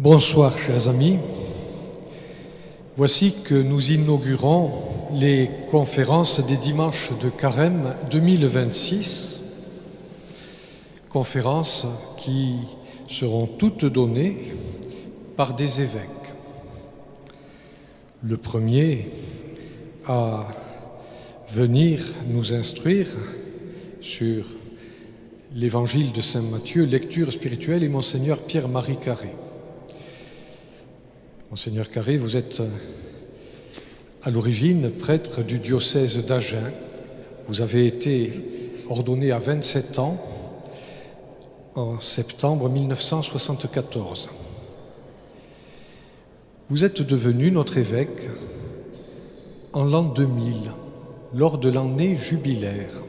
Bonsoir chers amis, voici que nous inaugurons les conférences des dimanches de Carême 2026, conférences qui seront toutes données par des évêques. Le premier à venir nous instruire sur l'évangile de Saint Matthieu, lecture spirituelle, est Monseigneur Pierre-Marie Carré. Monseigneur Carré, vous êtes à l'origine prêtre du diocèse d'Agen. Vous avez été ordonné à 27 ans en septembre 1974. Vous êtes devenu notre évêque en l'an 2000, lors de l'année jubilaire.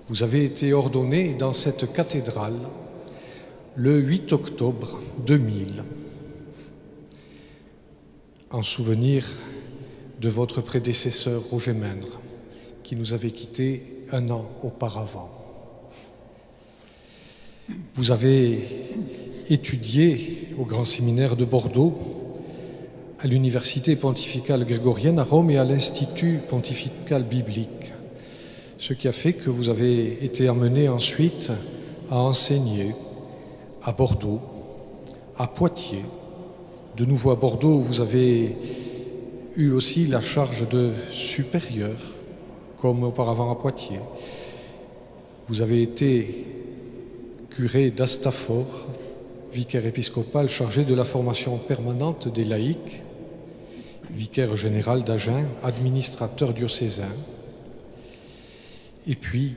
Vous avez été ordonné dans cette cathédrale le 8 octobre 2000. En souvenir de votre prédécesseur Roger Mindre, qui nous avait quittés un an auparavant. Vous avez étudié au Grand Séminaire de Bordeaux, à l'Université pontificale grégorienne à Rome et à l'Institut pontifical biblique, ce qui a fait que vous avez été amené ensuite à enseigner à Bordeaux, à Poitiers. De nouveau à Bordeaux, vous avez eu aussi la charge de supérieur, comme auparavant à Poitiers. Vous avez été curé d'Astafor, vicaire épiscopal chargé de la formation permanente des laïcs, vicaire général d'Agen, administrateur diocésain, et puis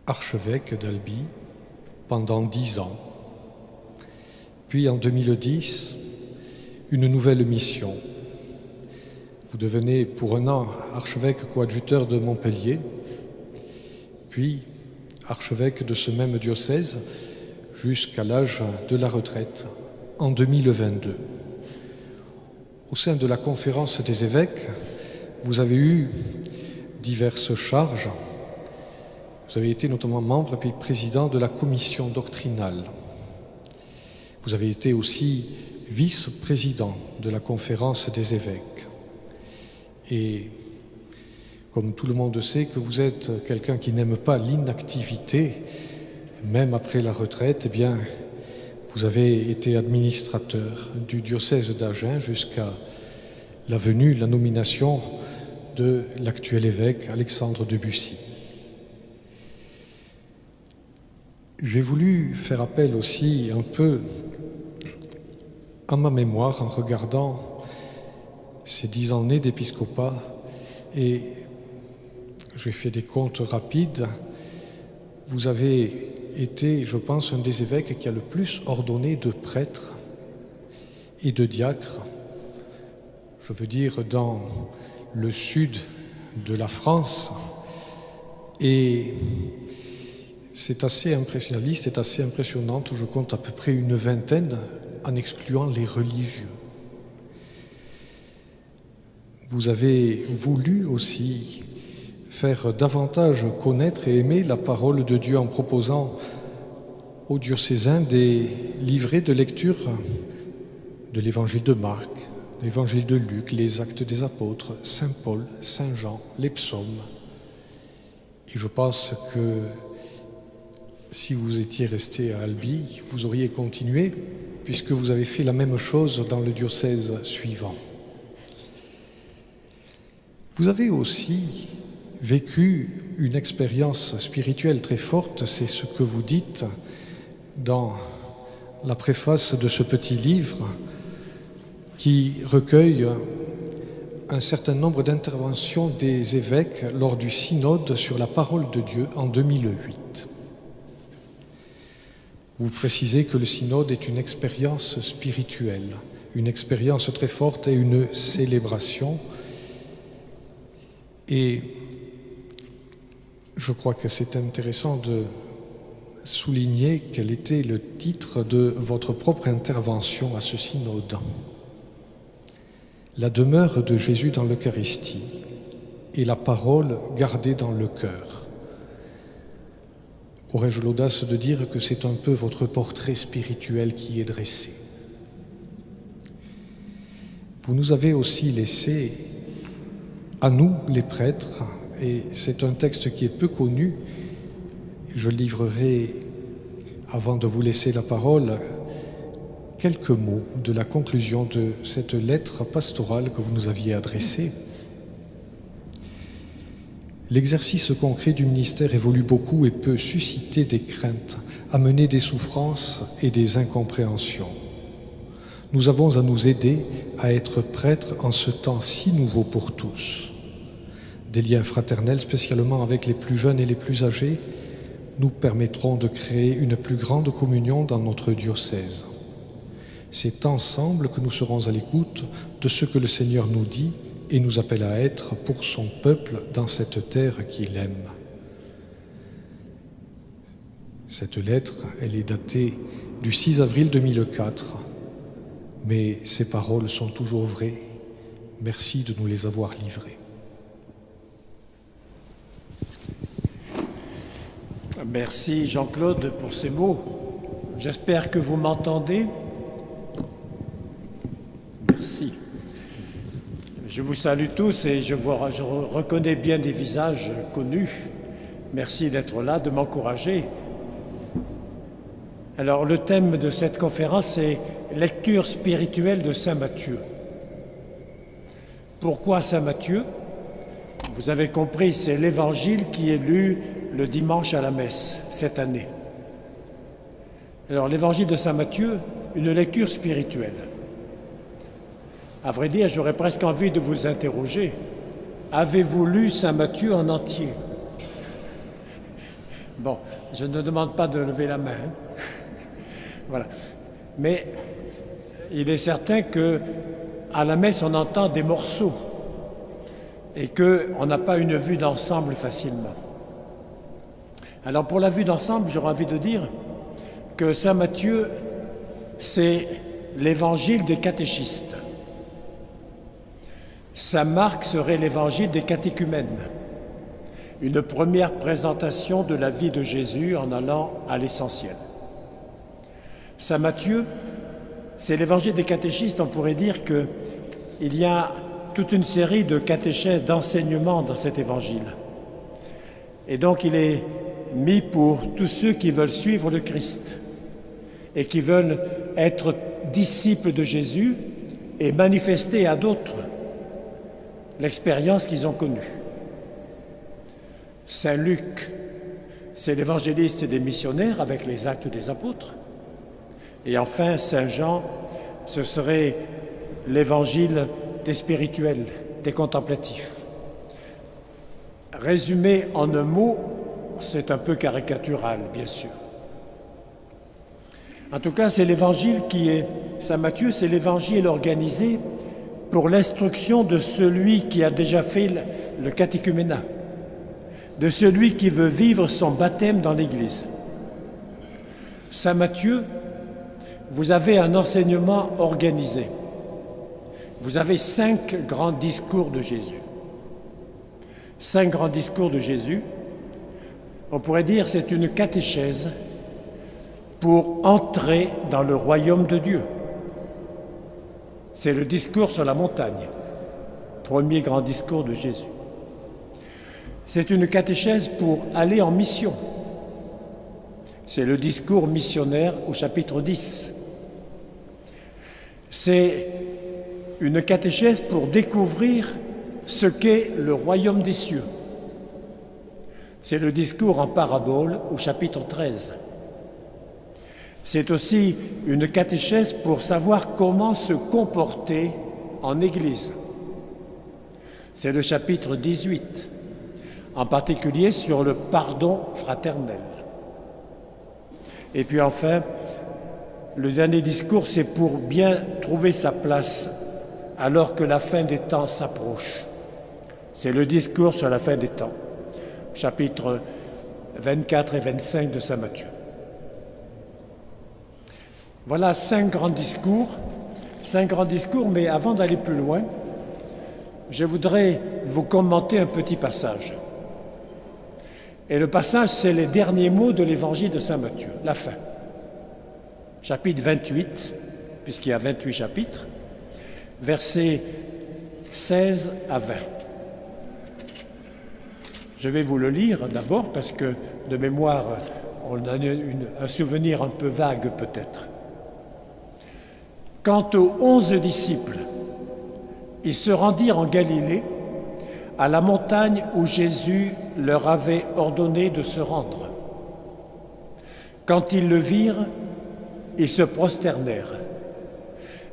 archevêque d'Albi pendant 10 ans. Puis en 2010, une nouvelle mission. Vous devenez pour un an archevêque coadjuteur de Montpellier, puis archevêque de ce même diocèse jusqu'à l'âge de la retraite en 2022. Au sein de la conférence des évêques, vous avez eu diverses charges. Vous avez été notamment membre et président de la commission doctrinale. Vous avez été aussi vice-président de la conférence des évêques. Et comme tout le monde sait que vous êtes quelqu'un qui n'aime pas l'inactivité, même après la retraite, eh bien, vous avez été administrateur du diocèse d'Agen jusqu'à la venue, la nomination de l'actuel évêque Alexandre de Bussy. J'ai voulu faire appel aussi un peu à ma mémoire en regardant ces 10 années d'épiscopat et j'ai fait des comptes rapides. Vous avez été, je pense, un des évêques qui a le plus ordonné de prêtres et de diacres, je veux dire dans le sud de la France, et c'est assez impressionnant, la liste est assez impressionnante, où je compte à peu près une vingtaine en excluant les religieux. Vous avez voulu aussi faire davantage connaître et aimer la parole de Dieu en proposant aux diocésains des livrets de lecture de l'évangile de Marc, l'évangile de Luc, les actes des apôtres, Saint Paul, Saint Jean, les psaumes. Et je pense que si vous étiez resté à Albi, vous auriez continué, puisque vous avez fait la même chose dans le diocèse suivant. Vous avez aussi vécu une expérience spirituelle très forte, c'est ce que vous dites dans la préface de ce petit livre qui recueille un certain nombre d'interventions des évêques lors du synode sur la parole de Dieu en 2008. Vous précisez que le synode est une expérience spirituelle, une expérience très forte et une célébration. Et je crois que c'est intéressant de souligner quel était le titre de votre propre intervention à ce synode. La demeure de Jésus dans l'Eucharistie et la parole gardée dans le cœur. aurais-je l'audace de dire que c'est un peu votre portrait spirituel qui est dressé. Vous nous avez aussi laissé, à nous les prêtres, et c'est un texte qui est peu connu, je livrerai, avant de vous laisser la parole, quelques mots de la conclusion de cette lettre pastorale que vous nous aviez adressée. L'exercice concret du ministère évolue beaucoup et peut susciter des craintes, amener des souffrances et des incompréhensions. Nous avons à nous aider à être prêtres en ce temps si nouveau pour tous. Des liens fraternels, spécialement avec les plus jeunes et les plus âgés, nous permettront de créer une plus grande communion dans notre diocèse. C'est ensemble que nous serons à l'écoute de ce que le Seigneur nous dit et nous appelle à être pour son peuple dans cette terre qu'il aime. Cette lettre, elle est datée du 6 avril 2004, mais ces paroles sont toujours vraies. Merci de nous les avoir livrées. Merci Jean-Claude pour ces mots. J'espère que vous m'entendez. Merci. Je vous salue tous et je reconnais bien des visages connus. Merci d'être là, de m'encourager. Alors, le thème de cette conférence, c'est « Lecture spirituelle de Saint Matthieu ». Pourquoi Saint Matthieu ? Vous avez compris, c'est l'évangile qui est lu le dimanche à la messe cette année. Alors, l'évangile de Saint Matthieu, une lecture spirituelle. À vrai dire, j'aurais presque envie de vous interroger. Avez-vous lu Saint Matthieu en entier ? Bon, je ne demande pas de lever la main. Voilà. Mais il est certain qu'à la messe, on entend des morceaux et qu'on n'a pas une vue d'ensemble facilement. Alors, pour la vue d'ensemble, j'aurais envie de dire que Saint Matthieu, c'est l'évangile des catéchistes. Saint Marc serait l'évangile des catéchumènes, une première présentation de la vie de Jésus en allant à l'essentiel. Saint Matthieu, c'est l'évangile des catéchistes, on pourrait dire qu'il y a toute une série de catéchèses, d'enseignements dans cet évangile. Et donc il est mis pour tous ceux qui veulent suivre le Christ et qui veulent être disciples de Jésus et manifester à d'autres l'expérience qu'ils ont connue. Saint Luc, c'est l'évangéliste des missionnaires avec les actes des apôtres. Et enfin, Saint Jean, ce serait l'évangile des spirituels, des contemplatifs. Résumé en un mot, c'est un peu caricatural, bien sûr. En tout cas, c'est l'évangile qui est, Saint Matthieu, c'est l'évangile organisé pour l'instruction de celui qui a déjà fait le catéchuménat, de celui qui veut vivre son baptême dans l'Église. Saint Matthieu, vous avez un enseignement organisé. Vous avez 5 grands discours de Jésus. 5 grands discours de Jésus. On pourrait dire que c'est une catéchèse pour entrer dans le royaume de Dieu. C'est le discours sur la montagne, premier grand discours de Jésus. C'est une catéchèse pour aller en mission. C'est le discours missionnaire au chapitre 10. C'est une catéchèse pour découvrir ce qu'est le royaume des cieux. C'est le discours en parabole au chapitre 13. C'est aussi une catéchèse pour savoir comment se comporter en Église. C'est le chapitre 18, en particulier sur le pardon fraternel. Et puis enfin, le dernier discours, c'est pour bien trouver sa place alors que la fin des temps s'approche. C'est le discours sur la fin des temps, chapitres 24 et 25 de Saint Matthieu. Voilà 5 grands discours, mais avant d'aller plus loin, je voudrais vous commenter un petit passage. Et le passage, c'est les derniers mots de l'évangile de saint Matthieu, la fin. Chapitre 28, puisqu'il y a 28 chapitres, versets 16 à 20. Je vais vous le lire d'abord parce que de mémoire, on a un souvenir un peu vague peut-être. Quant aux 11 disciples, ils se rendirent en Galilée, à la montagne où Jésus leur avait ordonné de se rendre. Quand ils le virent, ils se prosternèrent,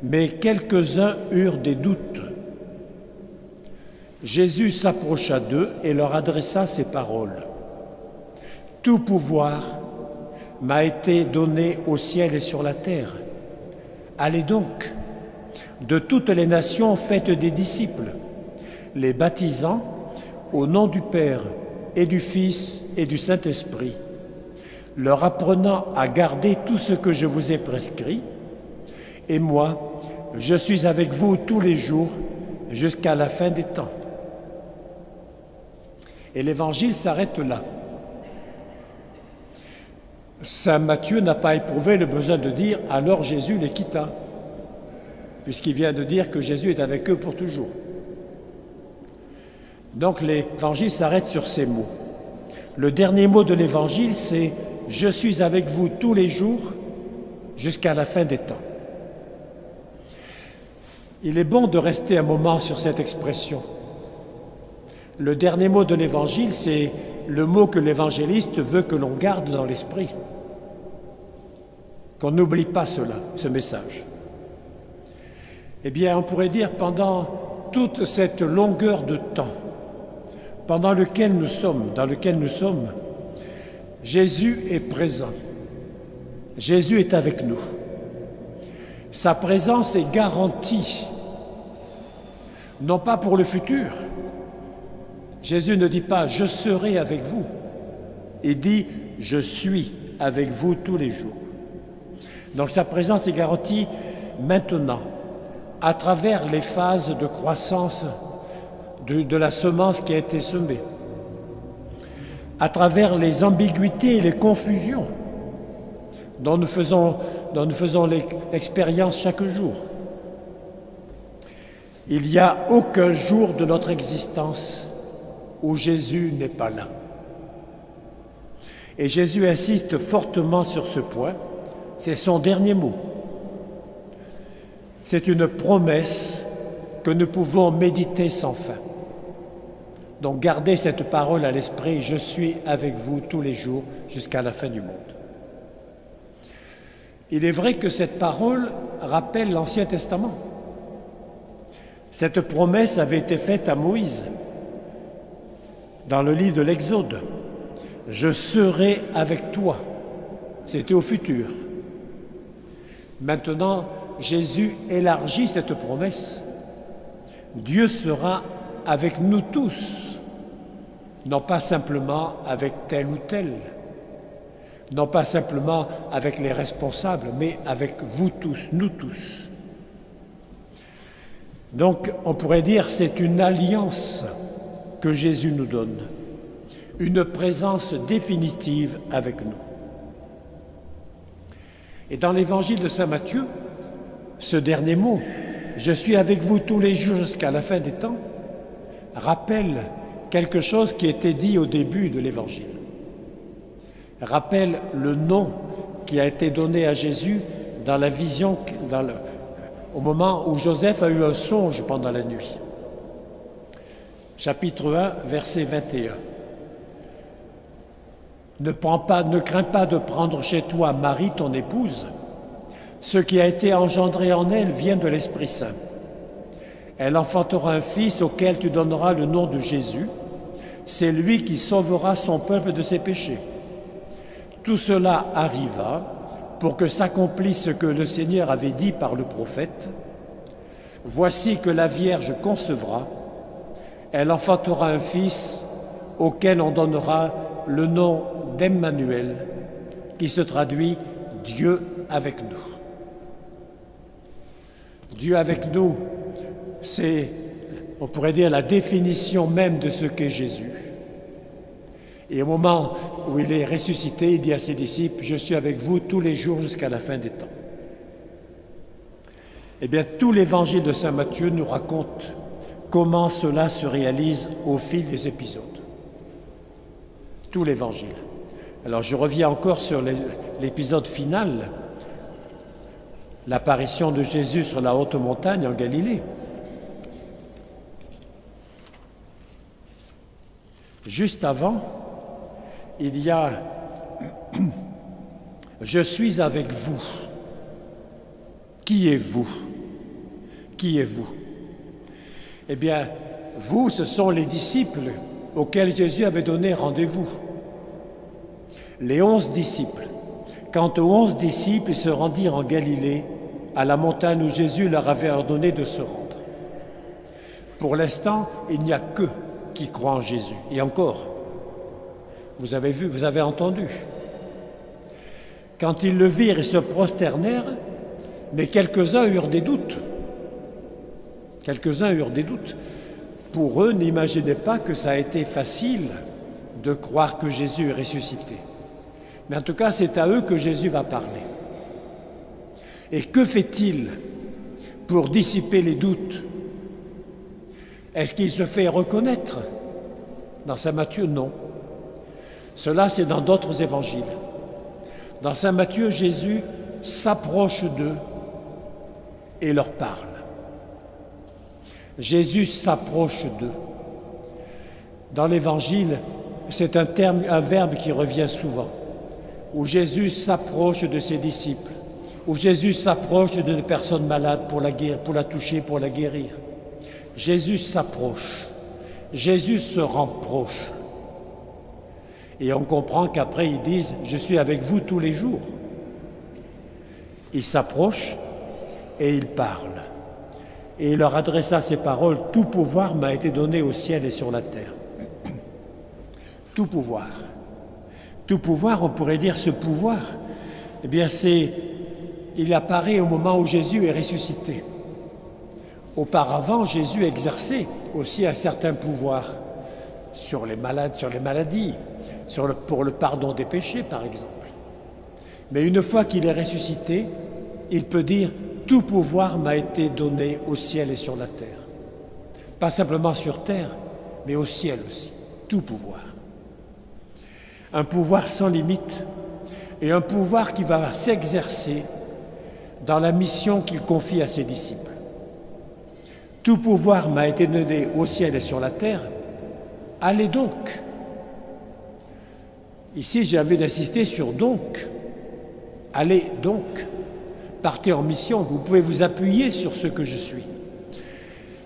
mais quelques-uns eurent des doutes. Jésus s'approcha d'eux et leur adressa ces paroles. « Tout pouvoir m'a été donné au ciel et sur la terre. Allez donc, de toutes les nations faites des disciples, les baptisant au nom du Père et du Fils et du Saint-Esprit, leur apprenant à garder tout ce que je vous ai prescrit, et moi, je suis avec vous tous les jours jusqu'à la fin des temps. » Et l'évangile s'arrête là. Saint Matthieu n'a pas éprouvé le besoin de dire « alors Jésus les quitta », puisqu'il vient de dire que Jésus est avec eux pour toujours. Donc l'évangile s'arrête sur ces mots. Le dernier mot de l'évangile, c'est « je suis avec vous tous les jours jusqu'à la fin des temps ». Il est bon de rester un moment sur cette expression. Le dernier mot de l'Évangile, c'est le mot que l'évangéliste veut que l'on garde dans l'esprit. Qu'on n'oublie pas cela, ce message. Eh bien, on pourrait dire pendant toute cette longueur de temps, dans lequel nous sommes, Jésus est présent. Jésus est avec nous. Sa présence est garantie, non pas pour le futur. Jésus ne dit pas « je serai avec vous », il dit « je suis avec vous tous les jours ». Donc sa présence est garantie maintenant, à travers les phases de croissance de la semence qui a été semée, à travers les ambiguïtés et les confusions dont nous faisons l'expérience chaque jour. Il n'y a aucun jour de notre existence où Jésus n'est pas là. Et Jésus insiste fortement sur ce point, c'est son dernier mot. C'est une promesse que nous pouvons méditer sans fin. Donc gardez cette parole à l'esprit, je suis avec vous tous les jours jusqu'à la fin du monde. Il est vrai que cette parole rappelle l'Ancien Testament. Cette promesse avait été faite à Moïse dans le livre de l'Exode. « Je serai avec toi ». C'était au futur. Maintenant, Jésus élargit cette promesse. Dieu sera avec nous tous, non pas simplement avec tel ou tel, non pas simplement avec les responsables, mais avec vous tous, nous tous. Donc, on pourrait dire c'est une alliance que Jésus nous donne, une présence définitive avec nous. Et dans l'évangile de saint Matthieu, ce dernier mot, « Je suis avec vous tous les jours jusqu'à la fin des temps », rappelle quelque chose qui était dit au début de l'évangile. Rappelle le nom qui a été donné à Jésus dans la vision, au moment où Joseph a eu un songe pendant la nuit. Chapitre 1, verset 21. Ne crains pas de prendre chez toi Marie, ton épouse. Ce qui a été engendré en elle vient de l'Esprit Saint. Elle enfantera un fils auquel tu donneras le nom de Jésus. C'est lui qui sauvera son peuple de ses péchés. Tout cela arriva pour que s'accomplisse ce que le Seigneur avait dit par le prophète. Voici que la Vierge concevra, elle enfantera un fils auquel on donnera le nom d'Emmanuel, qui se traduit « Dieu avec nous ». Dieu avec nous, c'est, on pourrait dire, la définition même de ce qu'est Jésus. Et au moment où il est ressuscité, il dit à ses disciples, « Je suis avec vous tous les jours jusqu'à la fin des temps. » Eh bien, tout l'évangile de saint Matthieu nous raconte comment cela se réalise au fil des épisodes. Tout l'évangile. Alors, je reviens encore sur l'épisode final, l'apparition de Jésus sur la haute montagne en Galilée. Juste avant, il y a « Je suis avec vous ». Qui êtes-vous? Qui êtes-vous? Eh bien, vous, ce sont les disciples auxquels Jésus avait donné rendez-vous. Les 11 disciples. Quant aux 11 disciples, ils se rendirent en Galilée, à la montagne où Jésus leur avait ordonné de se rendre. Pour l'instant, il n'y a qu'eux qui croient en Jésus. Et encore, vous avez vu, vous avez entendu. Quand ils le virent, ils se prosternèrent, mais quelques-uns eurent des doutes. Quelques-uns eurent des doutes. Pour eux, n'imaginez pas que ça a été facile de croire que Jésus est ressuscité. Mais en tout cas, c'est à eux que Jésus va parler. Et que fait-il pour dissiper les doutes? Est-ce qu'il se fait reconnaître? Dans saint Matthieu, non. Cela, c'est dans d'autres évangiles. Dans saint Matthieu, Jésus s'approche d'eux et leur parle. Jésus s'approche d'eux. Dans l'Évangile, c'est un verbe qui revient souvent, où Jésus s'approche de ses disciples, où Jésus s'approche d'une personne malade pour la toucher, pour la guérir. Jésus s'approche. Jésus se rend proche. Et on comprend qu'après, ils disent « Je suis avec vous tous les jours ». Il s'approche et il parle. Et il leur adressa ces paroles, « Tout pouvoir m'a été donné au ciel et sur la terre. » Tout pouvoir. Tout pouvoir, on pourrait dire ce pouvoir, eh bien il apparaît au moment où Jésus est ressuscité. Auparavant, Jésus exerçait aussi un certain pouvoir sur les malades, sur les maladies, pour le pardon des péchés, par exemple. Mais une fois qu'il est ressuscité, il peut dire « Tout pouvoir m'a été donné au ciel et sur la terre ». Pas simplement sur terre, mais au ciel aussi. Tout pouvoir. Un pouvoir sans limite et un pouvoir qui va s'exercer dans la mission qu'il confie à ses disciples. Tout pouvoir m'a été donné au ciel et sur la terre. Allez donc. Ici, j'ai envie d'insister sur donc. Allez donc. Partez en mission. Vous pouvez vous appuyer sur ce que je suis.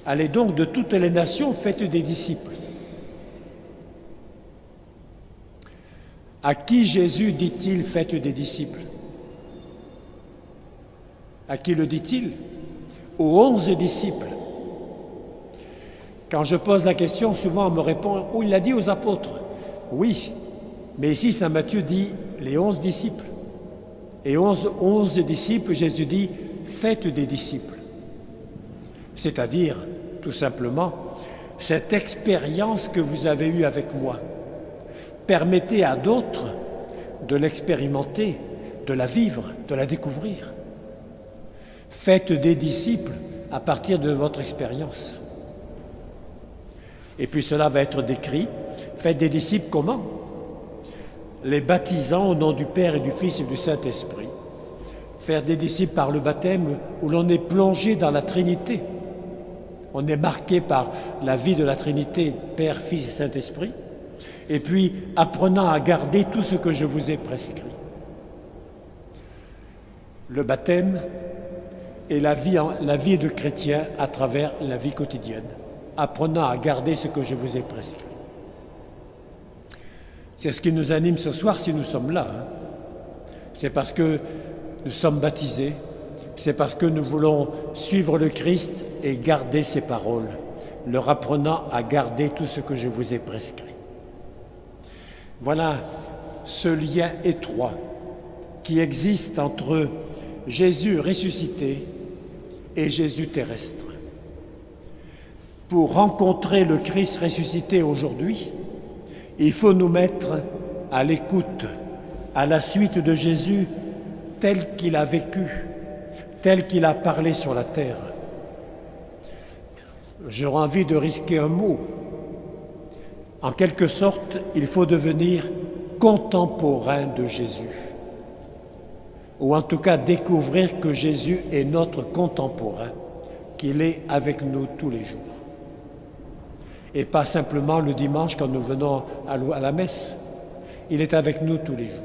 Allez donc de toutes les nations, faites des disciples. À qui Jésus dit-il, faites des disciples? À qui le dit-il? Aux 11 disciples. Quand je pose la question, souvent on me répond « Oh, il l'a dit aux apôtres ». Oui, mais ici saint Matthieu dit les 11 disciples. Et 11 disciples, Jésus dit « Faites des disciples ». C'est-à-dire, tout simplement, cette expérience que vous avez eue avec moi. Permettez à d'autres de l'expérimenter, de la vivre, de la découvrir. Faites des disciples à partir de votre expérience. Et puis cela va être décrit. Faites des disciples comment? Les baptisant au nom du Père et du Fils et du Saint-Esprit. Faire des disciples par le baptême où l'on est plongé dans la Trinité. On est marqué par la vie de la Trinité, Père, Fils et Saint-Esprit. Et puis, apprenant à garder tout ce que je vous ai prescrit. Le baptême et la vie de chrétien à travers la vie quotidienne, apprenant à garder ce que je vous ai prescrit. C'est ce qui nous anime ce soir si nous sommes là. C'est parce que nous sommes baptisés, c'est parce que nous voulons suivre le Christ et garder ses paroles, leur apprenant à garder tout ce que je vous ai prescrit. Voilà ce lien étroit qui existe entre Jésus ressuscité et Jésus terrestre. Pour rencontrer le Christ ressuscité aujourd'hui, Il faut nous mettre à l'écoute, à la suite de Jésus, tel qu'il a vécu, tel qu'il a parlé sur la terre. J'aurais envie de risquer un mot. En quelque sorte, il faut devenir contemporain de Jésus. Ou en tout cas découvrir que Jésus est notre contemporain, qu'il est avec nous tous les jours. Et pas simplement le dimanche quand nous venons à la messe. Il est avec nous tous les jours.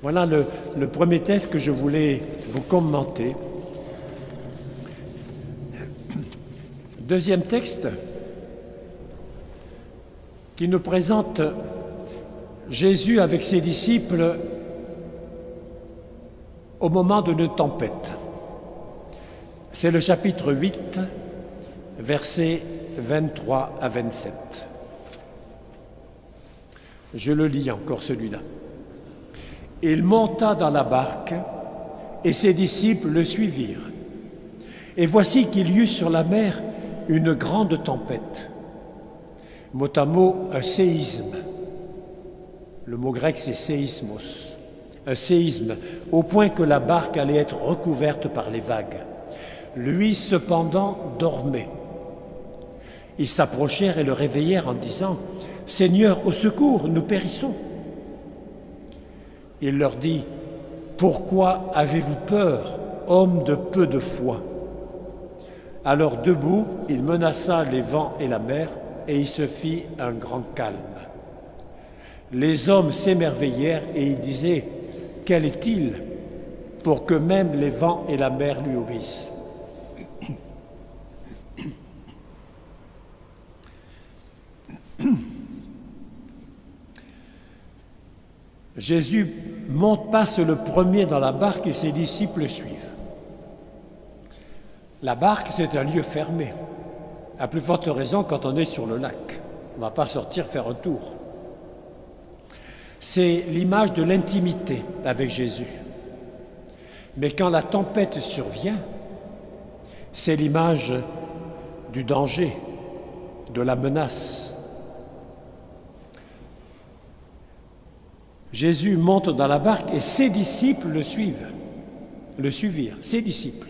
Voilà le premier texte que je voulais vous commenter. Deuxième texte qui nous présente Jésus avec ses disciples au moment d'une tempête. C'est le chapitre 8, versets 23 à 27. Je le lis encore celui-là. Il monta dans la barque et ses disciples le suivirent. Et voici qu'il y eut sur la mer une grande tempête. Mot à mot, un séisme. Le mot grec, c'est séismos. Un séisme, au point que la barque allait être recouverte par les vagues. Lui, cependant, dormait. Ils s'approchèrent et le réveillèrent en disant « Seigneur, au secours, nous périssons !» Il leur dit « Pourquoi avez-vous peur, hommes de peu de foi ?» Alors debout, il menaça les vents et la mer, et il se fit un grand calme. Les hommes s'émerveillèrent et ils disaient « Quel est-il pour que même les vents et la mer lui obéissent ?» Jésus passe le premier dans la barque et ses disciples le suivent. La barque, c'est un lieu fermé. À plus forte raison quand on est sur le lac. On ne va pas sortir faire un tour. C'est l'image de l'intimité avec Jésus. Mais quand la tempête survient, c'est l'image du danger, de la menace. Jésus monte dans la barque et ses disciples le suivirent, ses disciples.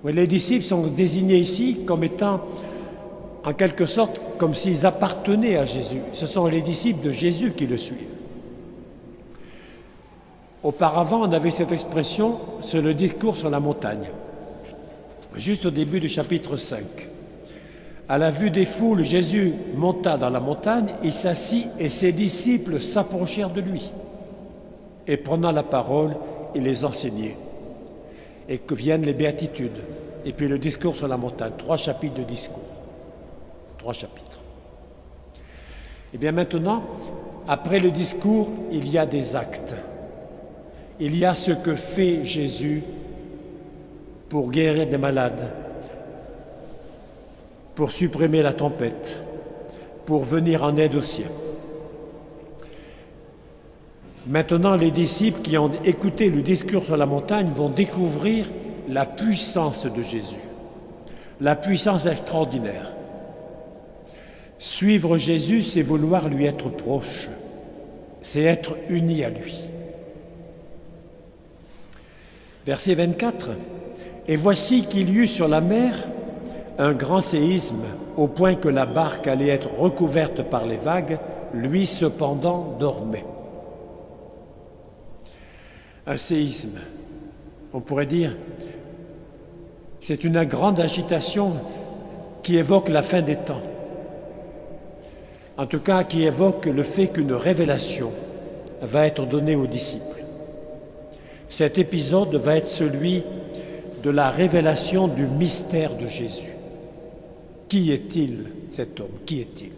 Oui, les disciples sont désignés ici comme étant, en quelque sorte, comme s'ils appartenaient à Jésus. Ce sont les disciples de Jésus qui le suivent. Auparavant, on avait cette expression, c'est le discours sur la montagne, juste au début du chapitre 5. À la vue des foules, Jésus monta dans la montagne, il s'assit et ses disciples s'approchèrent de lui. Et prenant la parole, il les enseignait. Et que viennent les béatitudes, et puis le discours sur la montagne, 3 chapitres de discours. 3 chapitres. Et bien maintenant, après le discours, il y a des actes. Il y a ce que fait Jésus pour guérir des malades, pour supprimer la tempête, pour venir en aide aux siens. Maintenant, les disciples qui ont écouté le discours sur la montagne vont découvrir la puissance de Jésus, la puissance extraordinaire. Suivre Jésus, c'est vouloir lui être proche, c'est être uni à lui. Verset 24. Et voici qu'il y eut sur la mer un grand séisme, au point que la barque allait être recouverte par les vagues, lui cependant dormait. Un séisme, on pourrait dire, c'est une grande agitation qui évoque la fin des temps. En tout cas, qui évoque le fait qu'une révélation va être donnée aux disciples. Cet épisode va être celui de la révélation du mystère de Jésus. Qui est-il, cet homme? Qui est-il?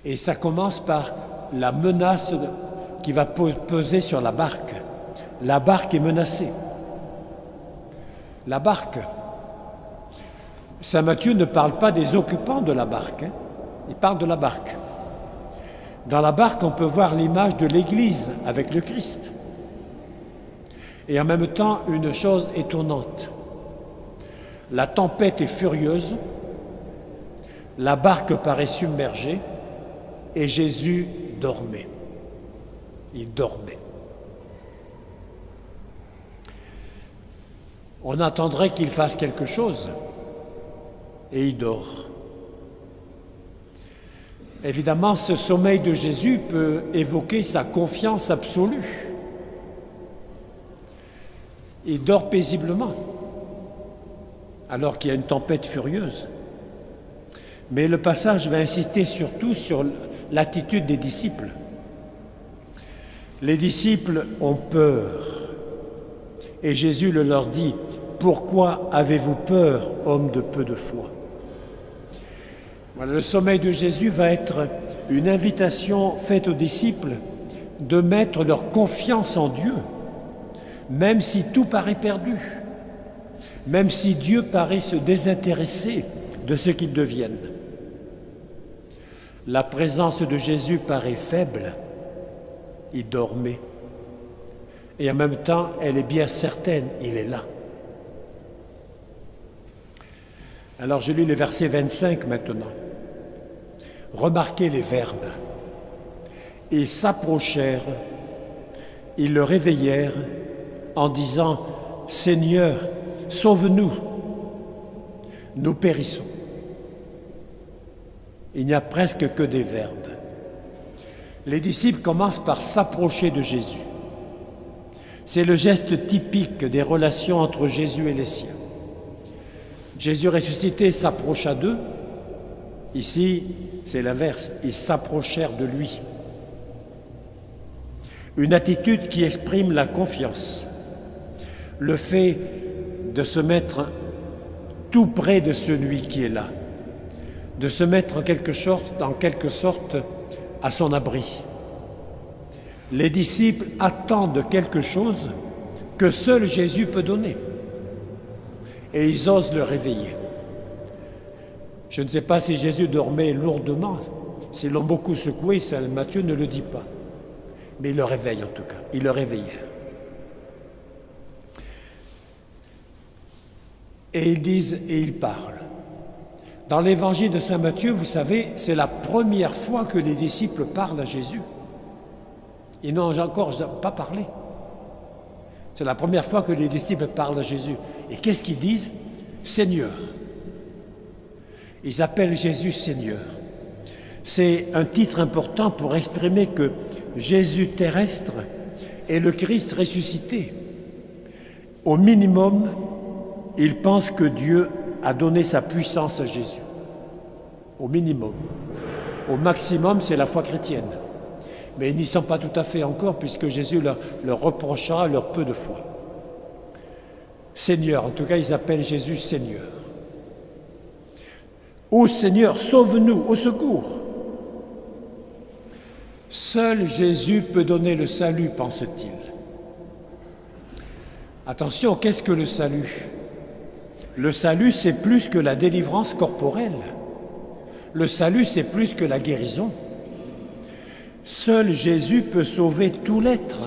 Et ça commence par la menace qui va peser sur la barque. La barque est menacée. La barque. Saint Matthieu ne parle pas des occupants de la barque, hein. Il parle de la barque. Dans la barque, on peut voir l'image de l'Église avec le Christ. Et en même temps, une chose étonnante. La tempête est furieuse, La barque paraît submergée et Jésus dormait. Il dormait. On attendrait qu'il fasse quelque chose et il dort. Évidemment, ce sommeil de Jésus peut évoquer sa confiance absolue. Il dort paisiblement, alors qu'il y a une tempête furieuse. Mais le passage va insister surtout sur l'attitude des disciples. Les disciples ont peur, et Jésus le leur dit « Pourquoi avez-vous peur, hommes de peu de foi ?» Voilà, le sommeil de Jésus va être une invitation faite aux disciples de mettre leur confiance en Dieu, même si tout paraît perdu, même si Dieu paraît se désintéresser de ce qu'ils deviennent. La présence de Jésus paraît faible, il dormait, et en même temps, elle est bien certaine, il est là. Alors je lis le verset 25 maintenant. Remarquez les verbes. Ils s'approchèrent, ils le réveillèrent en disant « Seigneur, sauve-nous, nous périssons ». Il n'y a presque que des verbes. Les disciples commencent par s'approcher de Jésus. C'est le geste typique des relations entre Jésus et les siens. Jésus ressuscité s'approcha d'eux. Ici, c'est l'inverse, ils s'approchèrent de lui. Une attitude qui exprime la confiance, le fait de se mettre tout près de celui qui est là, de se mettre en quelque sorte à son abri. Les disciples attendent quelque chose que seul Jésus peut donner et ils osent le réveiller. Je ne sais pas si Jésus dormait lourdement, s'ils l'ont beaucoup secoué, ça, Matthieu ne le dit pas. Mais il le réveille en tout cas, il le réveillait. Et ils disent, et ils parlent. Dans l'évangile de saint Matthieu, vous savez, c'est la première fois que les disciples parlent à Jésus. Ils n'ont encore pas parlé. C'est la première fois que les disciples parlent à Jésus. Et qu'est-ce qu'ils disent? Seigneur. Ils appellent Jésus Seigneur. C'est un titre important pour exprimer que Jésus terrestre est le Christ ressuscité. Au minimum, ils pensent que Dieu a donné sa puissance à Jésus. Au minimum. Au maximum, c'est la foi chrétienne. Mais ils n'y sont pas tout à fait encore, puisque Jésus leur reprochera leur peu de foi. Seigneur, en tout cas, ils appellent Jésus Seigneur. Ô Seigneur, sauve-nous, au secours. Seul Jésus peut donner le salut, pense-t-il. Attention, qu'est-ce que le salut? Le salut, c'est plus que la délivrance corporelle. Le salut, c'est plus que la guérison. Seul Jésus peut sauver tout l'être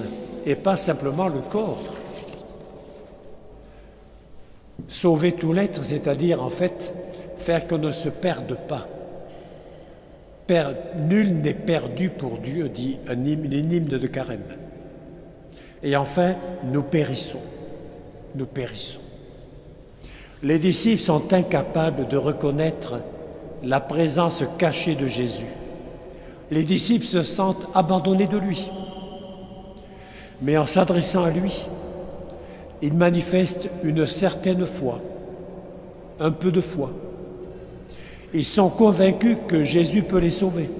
et pas simplement le corps. Sauver tout l'être, c'est-à-dire en fait faire qu'on ne se perde pas. Nul n'est perdu pour Dieu, dit un hymne de Carême. Et enfin, nous périssons. Nous périssons. Les disciples sont incapables de reconnaître la présence cachée de Jésus. Les disciples se sentent abandonnés de lui. Mais en s'adressant à lui, ils manifestent une certaine foi, un peu de foi. Ils sont convaincus que Jésus peut les sauver.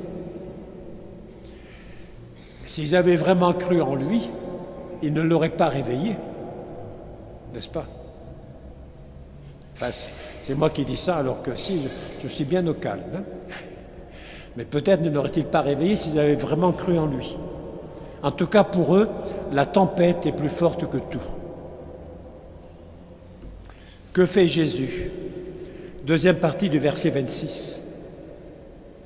S'ils avaient vraiment cru en lui, ils ne l'auraient pas réveillé, n'est-ce pas? Enfin, c'est moi qui dis ça, alors que si, je suis bien au calme. Hein? Mais peut-être ne l'auraient-ils pas réveillé s'ils avaient vraiment cru en lui. En tout cas, pour eux, la tempête est plus forte que tout. Que fait Jésus? Deuxième partie du verset 26.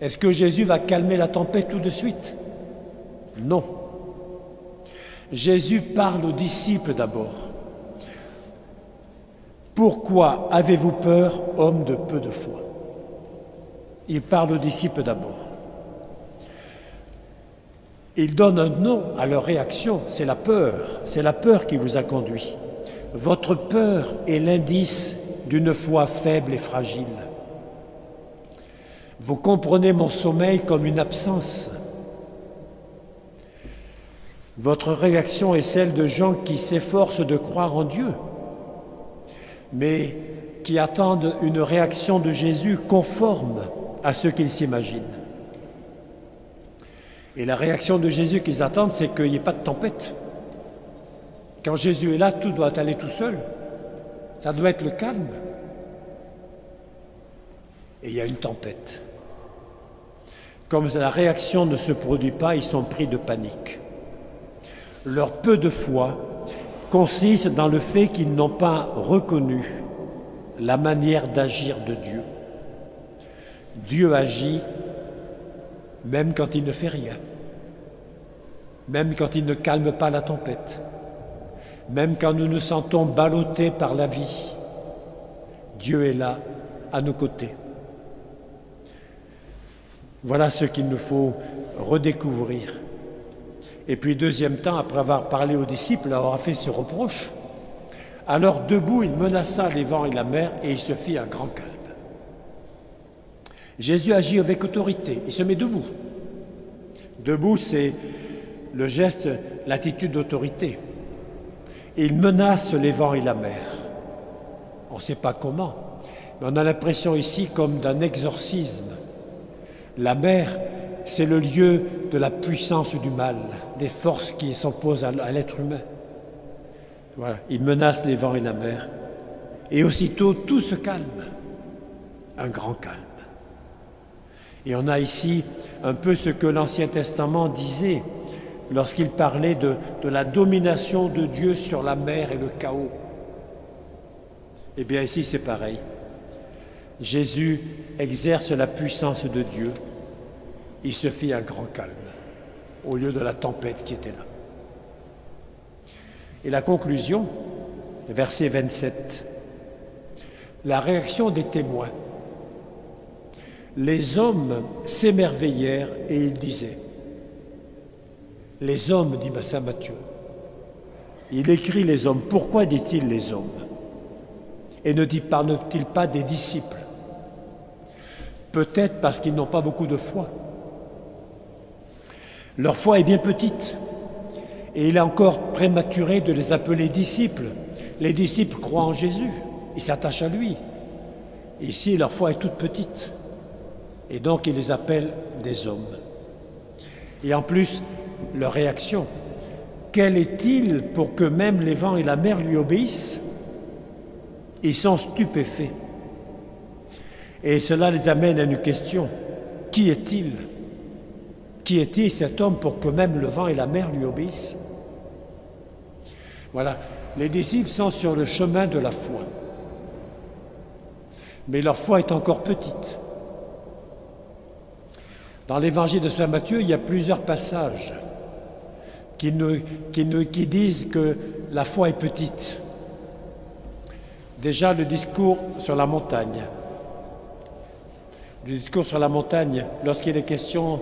Est-ce que Jésus va calmer la tempête tout de suite? Non. Jésus parle aux disciples d'abord. Pourquoi avez-vous peur, hommes de peu de foi? Il parle aux disciples d'abord. Il donne un nom à leur réaction, c'est la peur. C'est la peur qui vous a conduit. Votre peur est l'indice d'une foi faible et fragile. Vous comprenez mon sommeil comme une absence. Votre réaction est celle de gens qui s'efforcent de croire en Dieu, mais qui attendent une réaction de Jésus conforme à ce qu'ils s'imaginent. Et la réaction de Jésus qu'ils attendent, c'est qu'il n'y ait pas de tempête. Quand Jésus est là, tout doit aller tout seul. Ça doit être le calme. Et il y a une tempête. Comme la réaction ne se produit pas, ils sont pris de panique. Leur peu de foi consiste dans le fait qu'ils n'ont pas reconnu la manière d'agir de Dieu. Dieu agit même quand il ne fait rien, même quand il ne calme pas la tempête, même quand nous nous sentons ballottés par la vie. Dieu est là, à nos côtés. Voilà ce qu'il nous faut redécouvrir. Et puis, deuxième temps, après avoir parlé aux disciples, leur a fait ce reproche. Alors, debout, il menaça les vents et la mer et il se fit un grand calme. Jésus agit avec autorité, il se met debout. Debout, c'est le geste, l'attitude d'autorité. Il menace les vents et la mer. On ne sait pas comment, mais on a l'impression ici comme d'un exorcisme. La mer, c'est le lieu de la puissance du mal, des forces qui s'opposent à l'être humain. Voilà, il menace les vents et la mer. Et aussitôt, tout se calme. Un grand calme. Et on a ici un peu ce que l'Ancien Testament disait lorsqu'il parlait de la domination de Dieu sur la mer et le chaos. Eh bien ici c'est pareil. Jésus exerce la puissance de Dieu. Il se fit un grand calme au lieu de la tempête qui était là. Et la conclusion, verset 27, la réaction des témoins. Les hommes s'émerveillèrent et ils disaient. Les hommes, dit saint Matthieu. Il écrit les hommes. Pourquoi dit-il les hommes? Et ne parle-t-il pas des disciples? Peut-être parce qu'ils n'ont pas beaucoup de foi. Leur foi est bien petite. Et il est encore prématuré de les appeler disciples. Les disciples croient en Jésus. Ils s'attachent à lui. Ici, leur foi est toute petite. Et donc, il les appelle des hommes. Et en plus, leur réaction. Quel est-il pour que même les vents et la mer lui obéissent? Ils sont stupéfaits. Et cela les amène à une question. Qui est-il? Qui est-il cet homme pour que même le vent et la mer lui obéissent? Voilà, les disciples sont sur le chemin de la foi. Mais leur foi est encore petite. Dans l'évangile de saint Matthieu, il y a plusieurs passages qui disent que la foi est petite. Déjà, le discours sur la montagne. Le discours sur la montagne, lorsqu'il est question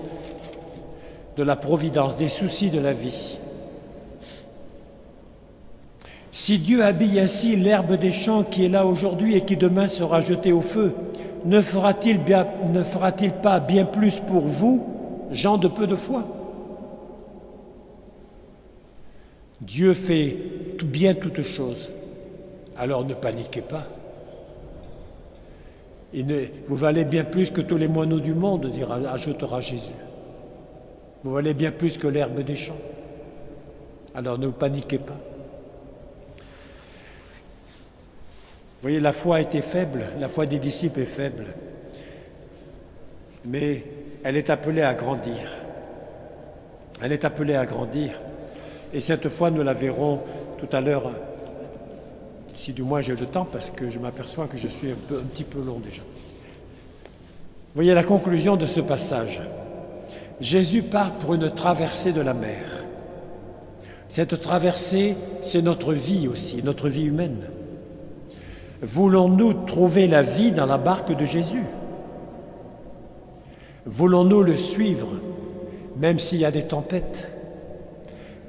de la providence, des soucis de la vie. Si Dieu habille ainsi l'herbe des champs qui est là aujourd'hui et qui demain sera jetée au feu, ne fera-t-il pas bien plus pour vous, gens de peu de foi? Dieu fait bien toutes choses. Alors ne paniquez pas. Vous valez bien plus que tous les moineaux du monde, ajoutera Jésus. Vous valez bien plus que l'herbe des champs. Alors ne paniquez pas. Vous voyez, la foi était faible, la foi des disciples est faible, mais elle est appelée à grandir. Elle est appelée à grandir. Et cette foi, nous la verrons tout à l'heure, si du moins j'ai le temps, parce que je m'aperçois que je suis un petit peu long déjà. Vous voyez la conclusion de ce passage. Jésus part pour une traversée de la mer. Cette traversée, c'est notre vie aussi, notre vie humaine. Voulons-nous trouver la vie dans la barque de Jésus? Voulons-nous le suivre, même s'il y a des tempêtes?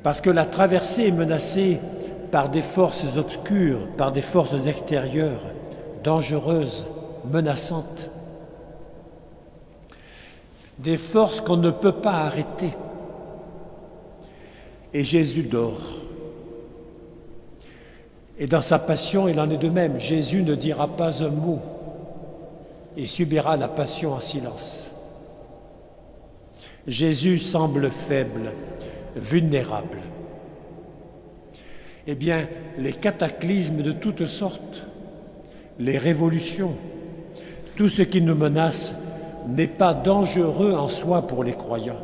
Parce que la traversée est menacée par des forces obscures, par des forces extérieures, dangereuses, menaçantes. Des forces qu'on ne peut pas arrêter. Et Jésus dort. Et dans sa passion, il en est de même. Jésus ne dira pas un mot et subira la passion en silence. Jésus semble faible, vulnérable. Eh bien, les cataclysmes de toutes sortes, les révolutions, tout ce qui nous menace n'est pas dangereux en soi pour les croyants.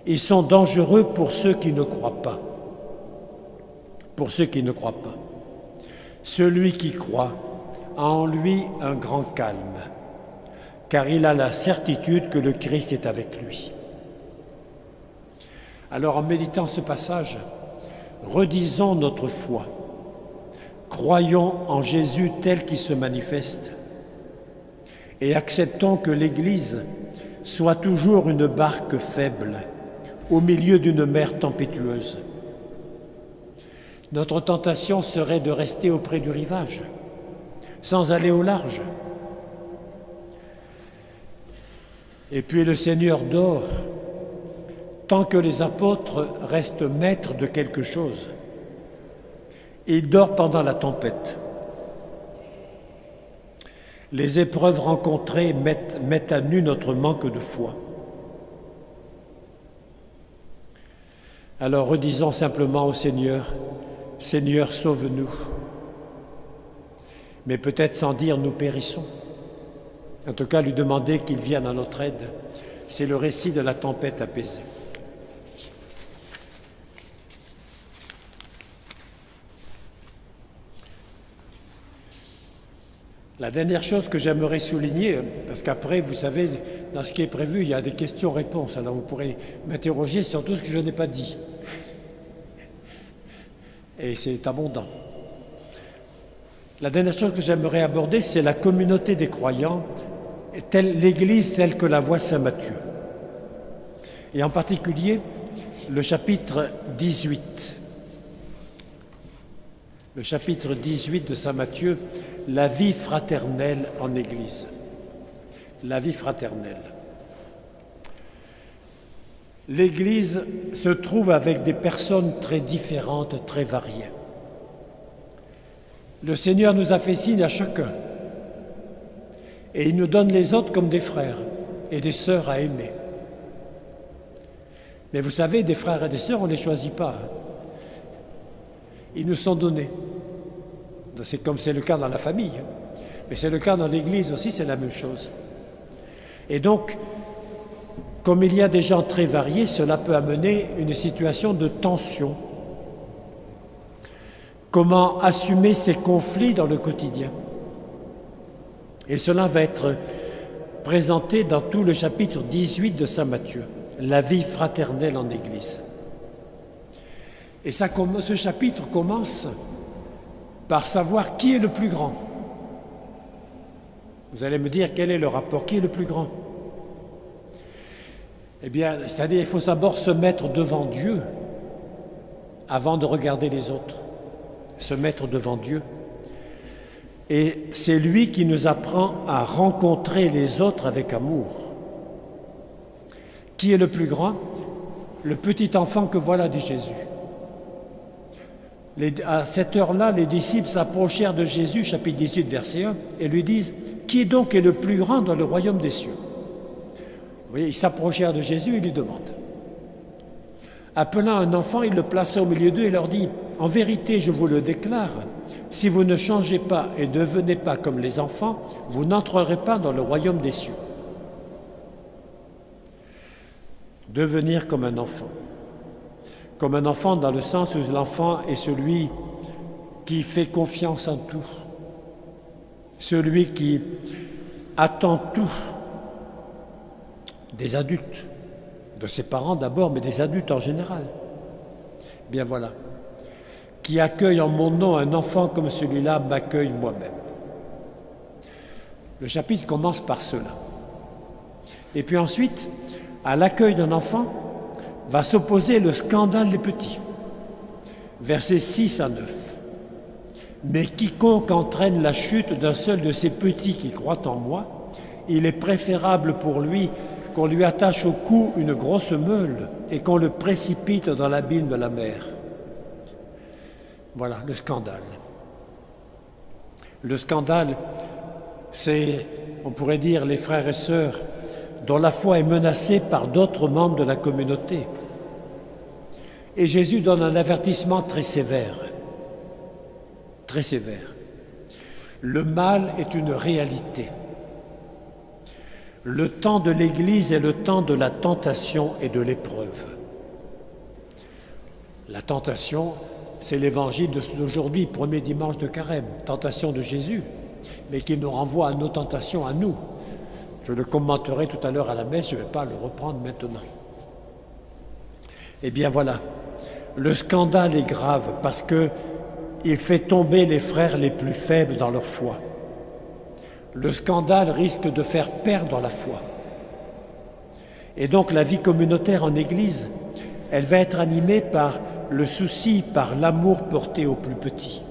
Ils sont dangereux pour ceux qui ne croient pas. Pour ceux qui ne croient pas. Celui qui croit a en lui un grand calme, car il a la certitude que le Christ est avec lui. Alors, en méditant ce passage, redisons notre foi. Croyons en Jésus tel qu'il se manifeste et acceptons que l'Église soit toujours une barque faible au milieu d'une mer tempétueuse. Notre tentation serait de rester auprès du rivage, sans aller au large. Et puis le Seigneur dort, tant que les apôtres restent maîtres de quelque chose. Il dort pendant la tempête. Les épreuves rencontrées mettent à nu notre manque de foi. Alors redisons simplement au Seigneur, « Seigneur, sauve-nous ». Mais peut-être sans dire « nous périssons ». En tout cas, lui demander qu'il vienne à notre aide. C'est le récit de la tempête apaisée. La dernière chose que j'aimerais souligner, parce qu'après, vous savez, dans ce qui est prévu, il y a des questions-réponses. Alors vous pourrez m'interroger sur tout ce que je n'ai pas dit. Et c'est abondant. La dernière chose que j'aimerais aborder, c'est la communauté des croyants, l'Église telle que la voit saint Matthieu. Et en particulier, le chapitre 18. Le chapitre 18 de saint Matthieu, la vie fraternelle en Église. La vie fraternelle. L'Église se trouve avec des personnes très différentes, très variées. Le Seigneur nous a fait signe à chacun. Et il nous donne les autres comme des frères et des sœurs à aimer. Mais vous savez, des frères et des sœurs, on ne les choisit pas. Ils nous sont donnés. C'est comme c'est le cas dans la famille. Mais c'est le cas dans l'Église aussi, c'est la même chose. Et donc, comme il y a des gens très variés, cela peut amener une situation de tension. Comment assumer ces conflits dans le quotidien? Et cela va être présenté dans tout le chapitre 18 de saint Matthieu, la vie fraternelle en Église. Et ce chapitre commence par savoir qui est le plus grand. Vous allez me dire quel est le rapport, qui est le plus grand? Eh bien, c'est-à-dire qu'il faut d'abord se mettre devant Dieu avant de regarder les autres. Se mettre devant Dieu. Et c'est lui qui nous apprend à rencontrer les autres avec amour. Qui est le plus grand? Le petit enfant que voilà, dit Jésus. À cette heure-là, les disciples s'approchèrent de Jésus, chapitre 18, verset 1, et lui disent « Qui donc est le plus grand dans le royaume des cieux ?» Vous voyez, ils s'approchèrent de Jésus et lui demandent. Appelant un enfant, il le plaça au milieu d'eux et leur dit « En vérité, je vous le déclare, si vous ne changez pas et ne devenez pas comme les enfants, vous n'entrerez pas dans le royaume des cieux. » Devenir comme un enfant. Comme un enfant dans le sens où l'enfant est celui qui fait confiance en tout, celui qui attend tout des adultes, de ses parents d'abord, mais des adultes en général. Bien voilà, qui accueille en mon nom un enfant comme celui-là m'accueille moi-même. Le chapitre commence par cela. Et puis ensuite, à l'accueil d'un enfant, va s'opposer le scandale des petits. Versets 6 à 9. Mais quiconque entraîne la chute d'un seul de ces petits qui croient en moi, il est préférable pour lui qu'on lui attache au cou une grosse meule et qu'on le précipite dans l'abîme de la mer. Voilà le scandale. Le scandale, c'est, on pourrait dire, les frères et sœurs dont la foi est menacée par d'autres membres de la communauté. Et Jésus donne un avertissement très sévère. Très sévère. Le mal est une réalité. Le temps de l'Église est le temps de la tentation et de l'épreuve. La tentation, c'est l'évangile d'aujourd'hui, premier dimanche de Carême, tentation de Jésus, mais qui nous renvoie à nos tentations à nous. Je le commenterai tout à l'heure à la messe, je ne vais pas le reprendre maintenant. Eh bien voilà, le scandale est grave parce qu'il fait tomber les frères les plus faibles dans leur foi. Le scandale risque de faire perdre la foi. Et donc la vie communautaire en Église, elle va être animée par le souci, par l'amour porté aux plus petits.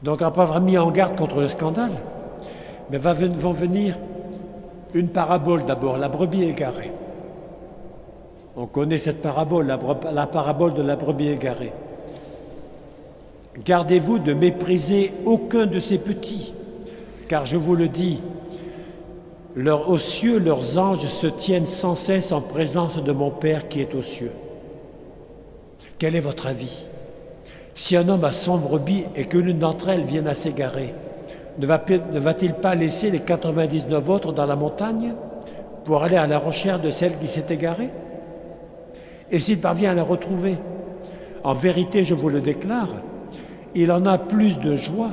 Donc après avoir mis en garde contre le scandale, mais vont venir une parabole d'abord, la brebis égarée. On connaît cette parabole, la parabole de la brebis égarée. Gardez-vous de mépriser aucun de ces petits, car je vous le dis, aux cieux, leurs anges se tiennent sans cesse en présence de mon Père qui est aux cieux. Quel est votre avis? Si un homme a 100 brebis et que l'une d'entre elles vienne à s'égarer, ne va-t-il pas laisser les 99 autres dans la montagne pour aller à la recherche de celle qui s'est égarée? Et s'il parvient à la retrouver, en vérité, je vous le déclare, il en a plus de joie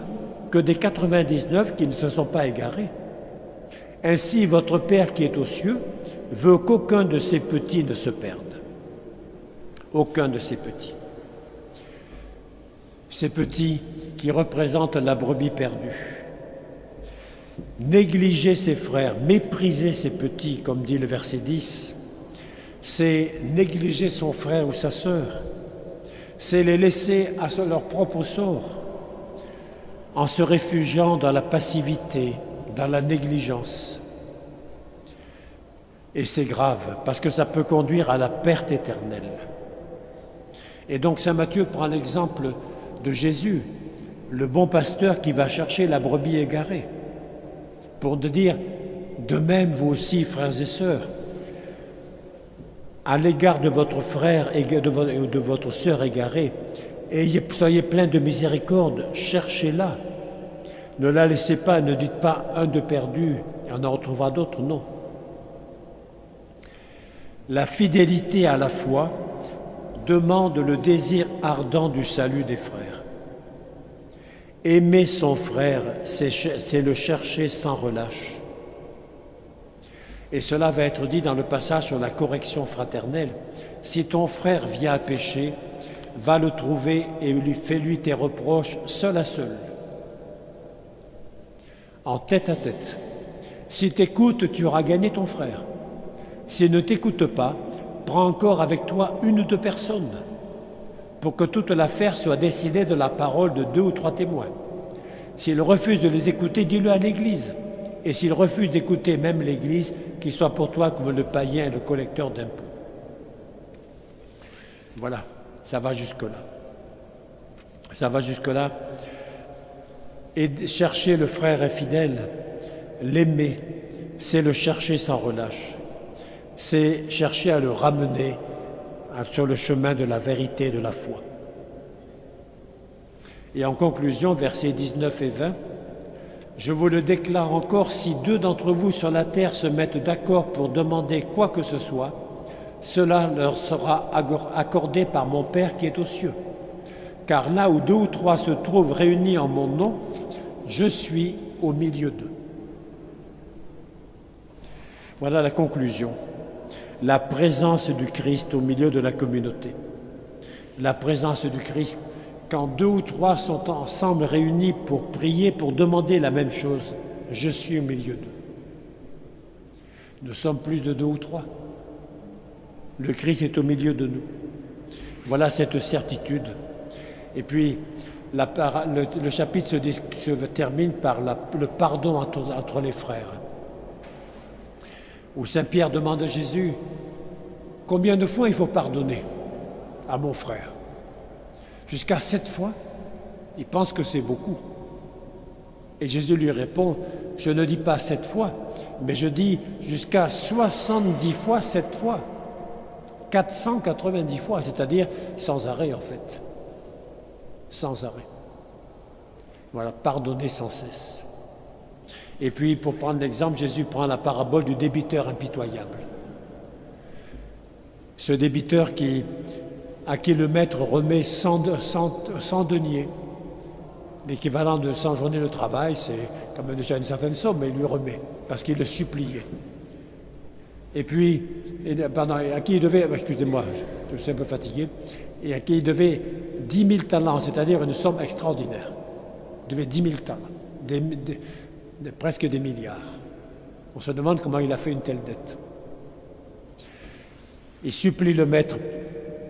que des 99 qui ne se sont pas égarés. Ainsi, votre Père qui est aux cieux veut qu'aucun de ces petits ne se perde. Aucun de ces petits. Ces petits qui représentent la brebis perdue. Négliger ses frères, mépriser ses petits, comme dit le verset 10, c'est négliger son frère ou sa sœur, c'est les laisser à leur propre sort, en se réfugiant dans la passivité, dans la négligence. Et c'est grave, parce que ça peut conduire à la perte éternelle. Et donc saint Matthieu prend l'exemple de Jésus, le bon pasteur qui va chercher la brebis égarée, pour dire, de même vous aussi, frères et sœurs, à l'égard de votre frère et de votre sœur égarée, soyez pleins de miséricorde, cherchez-la. Ne la laissez pas, ne dites pas un de perdu, et on en retrouvera d'autres, non. La fidélité à la foi demande le désir ardent du salut des frères. Aimer son frère, c'est le chercher sans relâche. Et cela va être dit dans le passage sur la correction fraternelle. Si ton frère vient à pécher, va le trouver et fais-lui tes reproches seul à seul, en tête à tête. S'il t'écoute, tu auras gagné ton frère. S'il ne t'écoute pas, prends encore avec toi une ou deux personnes pour que toute l'affaire soit décidée de la parole de 2 ou 3 témoins. S'il refuse de les écouter, dis-le à l'Église. Et s'il refuse d'écouter même l'Église, qu'il soit pour toi comme le païen et le collecteur d'impôts. Voilà, ça va jusque-là. Ça va jusque-là. Et chercher le frère infidèle, l'aimer, c'est le chercher sans relâche. C'est chercher à le ramener sur le chemin de la vérité et de la foi. Et en conclusion, versets 19 et 20, « Je vous le déclare encore, si 2 d'entre vous sur la terre se mettent d'accord pour demander quoi que ce soit, cela leur sera accordé par mon Père qui est aux cieux. Car là où 2 ou 3 se trouvent réunis en mon nom, je suis au milieu d'eux. » Voilà la conclusion. La présence du Christ au milieu de la communauté. La présence du Christ, quand 2 ou 3 sont ensemble réunis pour prier, pour demander la même chose, je suis au milieu d'eux. Nous sommes plus de 2 ou 3. Le Christ est au milieu de nous. Voilà cette certitude. Et puis, le chapitre se termine par le pardon entre les frères. Où Saint Pierre demande à Jésus, combien de fois il faut pardonner à mon frère? Jusqu'à 7 fois. Il pense que c'est beaucoup. Et Jésus lui répond, je ne dis pas 7 fois, mais je dis jusqu'à 70 fois 7 fois. 490 fois, c'est-à-dire sans arrêt en fait. Sans arrêt. Voilà, pardonner sans cesse. Et puis, pour prendre l'exemple, Jésus prend la parabole du débiteur impitoyable. Ce débiteur à qui le maître remet 100 deniers. L'équivalent de 100 journées de travail, c'est quand même déjà une certaine somme, mais il lui remet, parce qu'il le suppliait. Et puis, à qui il devait, excusez-moi, je suis un peu fatigué, et à qui il devait 10 000 talents, c'est-à-dire une somme extraordinaire. Il devait 10 000 talents, presque des milliards. On se demande comment il a fait une telle dette. Il supplie le maître,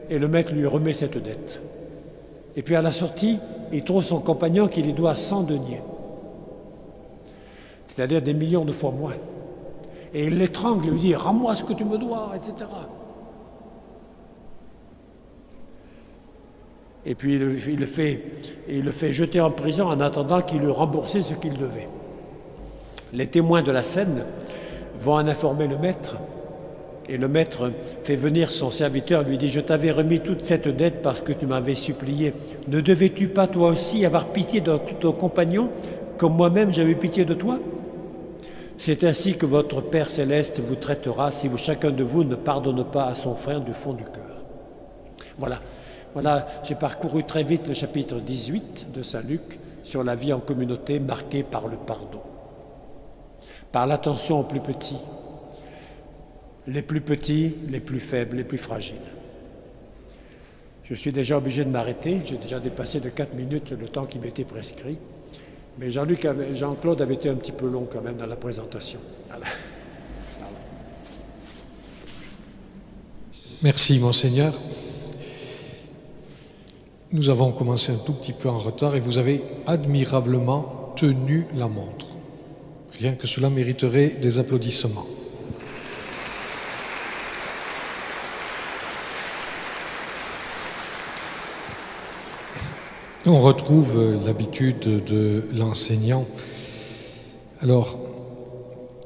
et le maître lui remet cette dette. Et puis à la sortie, il trouve son compagnon qui lui doit 100 deniers, c'est-à-dire des millions de fois moins. Et il l'étrangle, lui dit « Rends-moi ce que tu me dois », etc. Et puis il le fait jeter en prison en attendant qu'il lui rembourse ce qu'il devait. Les témoins de la scène vont en informer le maître, et le maître fait venir son serviteur, lui dit « Je t'avais remis toute cette dette parce que tu m'avais supplié. Ne devais-tu pas toi aussi avoir pitié de ton compagnon, comme moi-même j'avais pitié de toi ? C'est ainsi que votre Père céleste vous traitera si chacun de vous ne pardonne pas à son frère du fond du cœur. » Voilà, j'ai parcouru très vite le chapitre 18 de Saint Luc sur la vie en communauté marquée par le pardon, par l'attention aux plus petits, les plus faibles, les plus fragiles. Je suis déjà obligé de m'arrêter, j'ai déjà dépassé de 4 minutes le temps qui m'était prescrit, mais Jean-Claude avait été un petit peu long quand même dans la présentation. Voilà. Merci, Monseigneur. Nous avons commencé un tout petit peu en retard et vous avez admirablement tenu la montre. Rien que cela mériterait des applaudissements. On retrouve l'habitude de l'enseignant. Alors,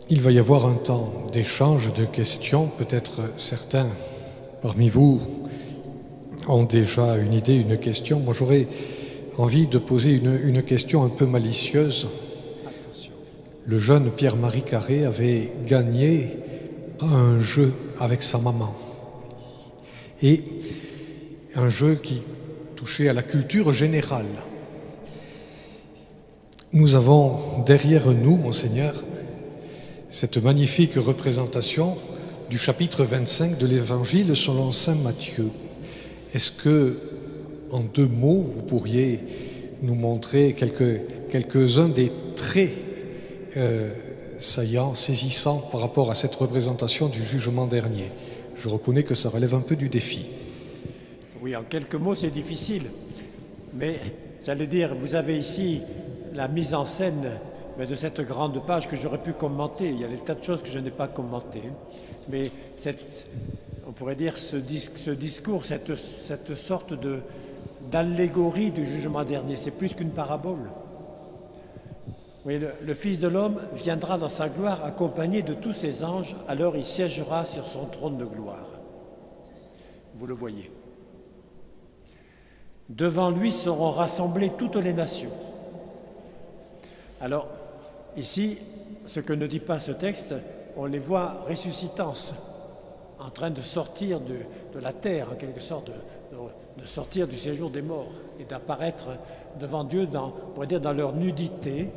il va y avoir un temps d'échange, de questions. Peut-être certains parmi vous ont déjà une idée, une question. Moi, j'aurais envie de poser une question un peu malicieuse. Attention. Le jeune Pierre-Marie Carré avait gagné un jeu avec sa maman. Et un jeu qui touché à la culture générale. Nous avons derrière nous, Monseigneur, cette magnifique représentation du chapitre 25 de l'Évangile selon saint Matthieu. Est-ce que, en 2 mots, vous pourriez nous montrer quelques-uns des traits saillants, saisissants par rapport à cette représentation du jugement dernier? Je reconnais que ça relève un peu du défi. Oui, en quelques mots, c'est difficile. Mais j'allais dire, vous avez ici la mise en scène de cette grande page que j'aurais pu commenter. Il y a des tas de choses que je n'ai pas commentées. Mais on pourrait dire ce discours, cette sorte d'allégorie du jugement dernier, c'est plus qu'une parabole. Oui, le Fils de l'homme viendra dans sa gloire accompagné de tous ses anges, alors il siégera sur son trône de gloire. Vous le voyez. Devant lui seront rassemblées toutes les nations. Alors, ici, ce que ne dit pas ce texte, on les voit ressuscitant, en train de sortir de la terre, en quelque sorte, de sortir du séjour des morts et d'apparaître devant Dieu, on pourrait dire dans leur nudité,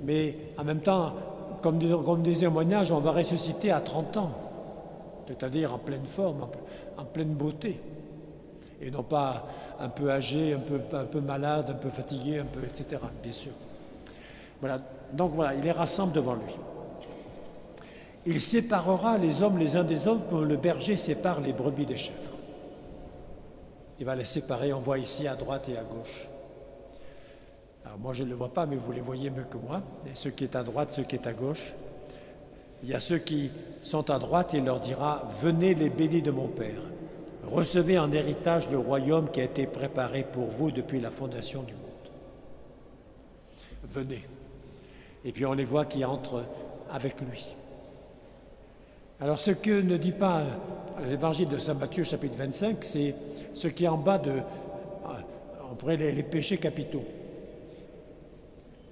mais en même temps, comme disait un moyen, on va ressusciter à 30 ans, c'est-à-dire en pleine forme, en pleine beauté. Et non pas un peu âgé, un peu malade, un peu fatigué, etc., bien sûr. Voilà. Donc voilà, il les rassemble devant lui. Il séparera les hommes les uns des autres comme le berger sépare les brebis des chèvres. Il va les séparer, on voit ici à droite et à gauche. Alors moi je ne le vois pas, mais vous les voyez mieux que moi. Et ceux qui sont à droite, ceux qui sont à gauche. Il y a ceux qui sont à droite et il leur dira « Venez les bénis de mon Père, recevez en héritage le royaume qui a été préparé pour vous depuis la fondation du monde. Venez. » Et puis on les voit qui entrent avec lui. Alors ce que ne dit pas l'évangile de saint Matthieu chapitre 25, c'est ce qui est en bas de, on pourrait les péchés capitaux.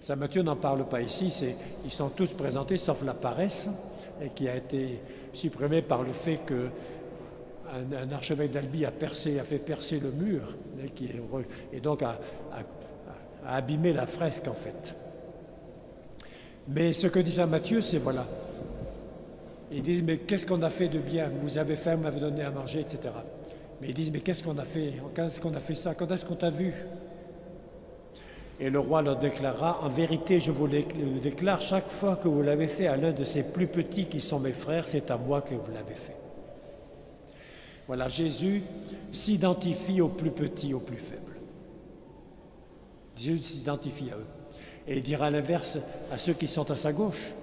Saint Matthieu n'en parle pas ici, ils sont tous présentés sauf la paresse, et qui a été supprimée par le fait qu'un archevêque d'Albi a fait percer le mur, et donc a abîmé la fresque en fait. Mais ce que dit Saint Matthieu, c'est voilà. Ils disent, mais qu'est-ce qu'on a fait de bien? Vous avez faim, vous m'avez donné à manger, etc. Mais ils disent, mais qu'est-ce qu'on a fait? Quand est-ce qu'on a fait ça? Quand est-ce qu'on t'a vu? Et le roi leur déclarera, en vérité, je vous le déclare, chaque fois que vous l'avez fait à l'un de ces plus petits qui sont mes frères, c'est à moi que vous l'avez fait. Voilà, Jésus s'identifie aux plus petits, aux plus faibles. Jésus s'identifie à eux. Et il dira l'inverse à ceux qui sont à sa gauche.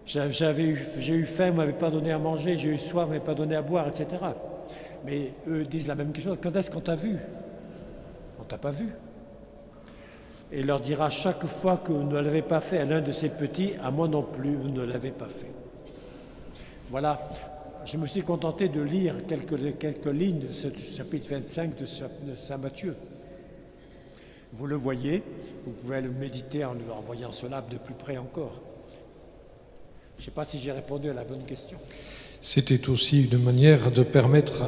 J'ai eu faim, vous ne m'avez pas donné à manger, j'ai eu soif, vous ne m'avez pas donné à boire, etc. Mais eux disent la même chose. Quand est-ce qu'on t'a vu? On ne t'a pas vu. Et il leur dira chaque fois que vous ne l'avez pas fait à l'un de ces petits, à moi non plus, vous ne l'avez pas fait. Voilà, je me suis contenté de lire quelques lignes de ce chapitre 25 de saint Matthieu. Vous le voyez, vous pouvez le méditer en voyant cela de plus près encore. Je ne sais pas si j'ai répondu à la bonne question. C'était aussi une manière de permettre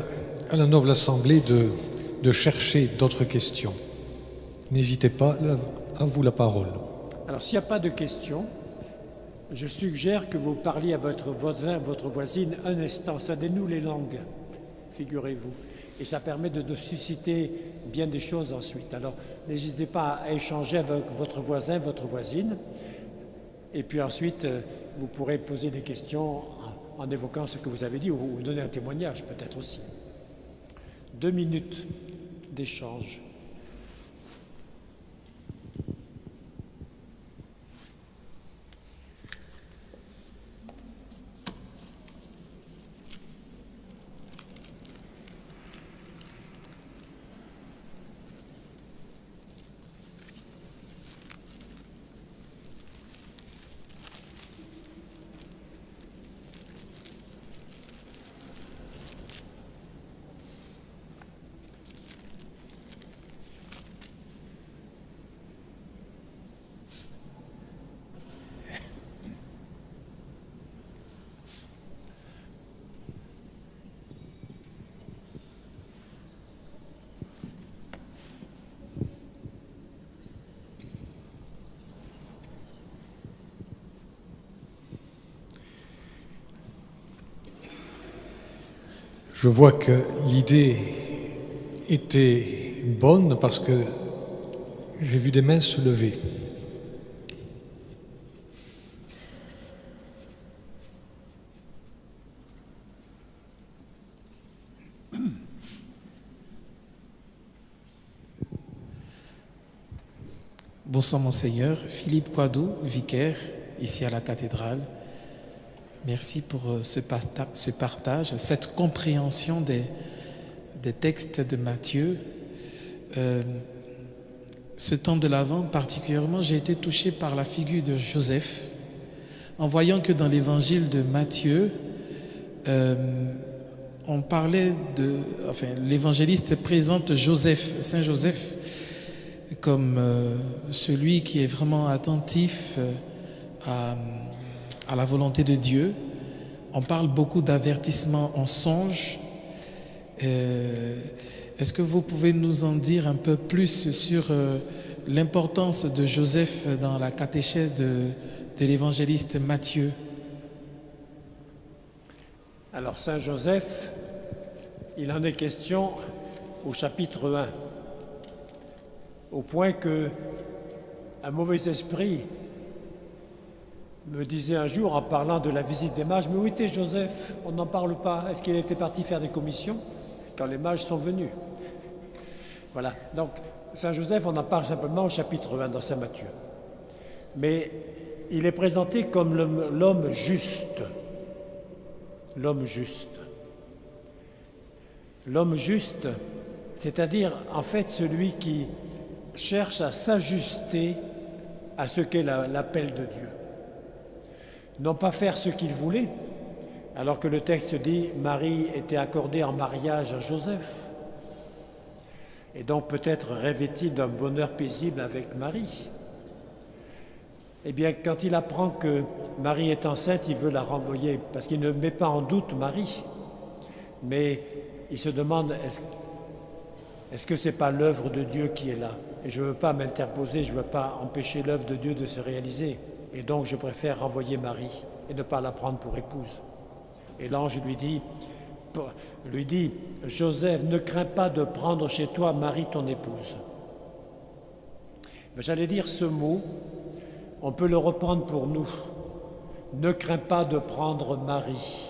à la noble assemblée de chercher d'autres questions. N'hésitez pas, à vous la parole. Alors, s'il n'y a pas de questions, je suggère que vous parliez à votre voisin, votre voisine, un instant. Ça dénoue les langues, figurez-vous. Et ça permet de susciter bien des choses ensuite. Alors, n'hésitez pas à échanger avec votre voisin, votre voisine. Et puis ensuite, vous pourrez poser des questions en évoquant ce que vous avez dit ou donner un témoignage peut-être aussi. 2 minutes d'échange. Je vois que l'idée était bonne parce que j'ai vu des mains se lever. Bonsoir Monseigneur, Philippe Quadou, vicaire, ici à la cathédrale. Merci pour ce partage, cette compréhension des textes de Matthieu. Ce temps de l'Avent, particulièrement, j'ai été touché par la figure de Joseph, en voyant que dans l'évangile de Matthieu, on parlait l'évangéliste présente Joseph, Saint Joseph, comme celui qui est vraiment attentif à la volonté de Dieu. On parle beaucoup d'avertissement en songe. Est-ce que vous pouvez nous en dire un peu plus sur l'importance de Joseph dans la catéchèse de l'évangéliste Matthieu? Alors, Saint Joseph, il en est question au chapitre 1, au point qu'un mauvais esprit me disait un jour en parlant de la visite des mages, mais où était Joseph? On n'en parle pas. Est-ce qu'il était parti faire des commissions quand les mages sont venus? Voilà. Donc, Saint Joseph, on en parle simplement au chapitre 1 dans Saint Matthieu. Mais il est présenté comme l'homme juste. L'homme juste. L'homme juste, c'est-à-dire en fait celui qui cherche à s'ajuster à ce qu'est l'appel de Dieu. Non pas faire ce qu'il voulait, alors que le texte dit Marie était accordée en mariage à Joseph. Et donc peut-être rêvait-il d'un bonheur paisible avec Marie. Eh bien, quand il apprend que Marie est enceinte, il veut la renvoyer, parce qu'il ne met pas en doute Marie. Mais il se demande, est-ce que ce n'est pas l'œuvre de Dieu qui est là? Et je ne veux pas m'interposer, je ne veux pas empêcher l'œuvre de Dieu de se réaliser. Et donc je préfère renvoyer Marie et ne pas la prendre pour épouse. Et l'ange lui dit, Joseph, ne crains pas de prendre chez toi Marie ton épouse. Mais j'allais dire ce mot, on peut le reprendre pour nous. Ne crains pas de prendre Marie.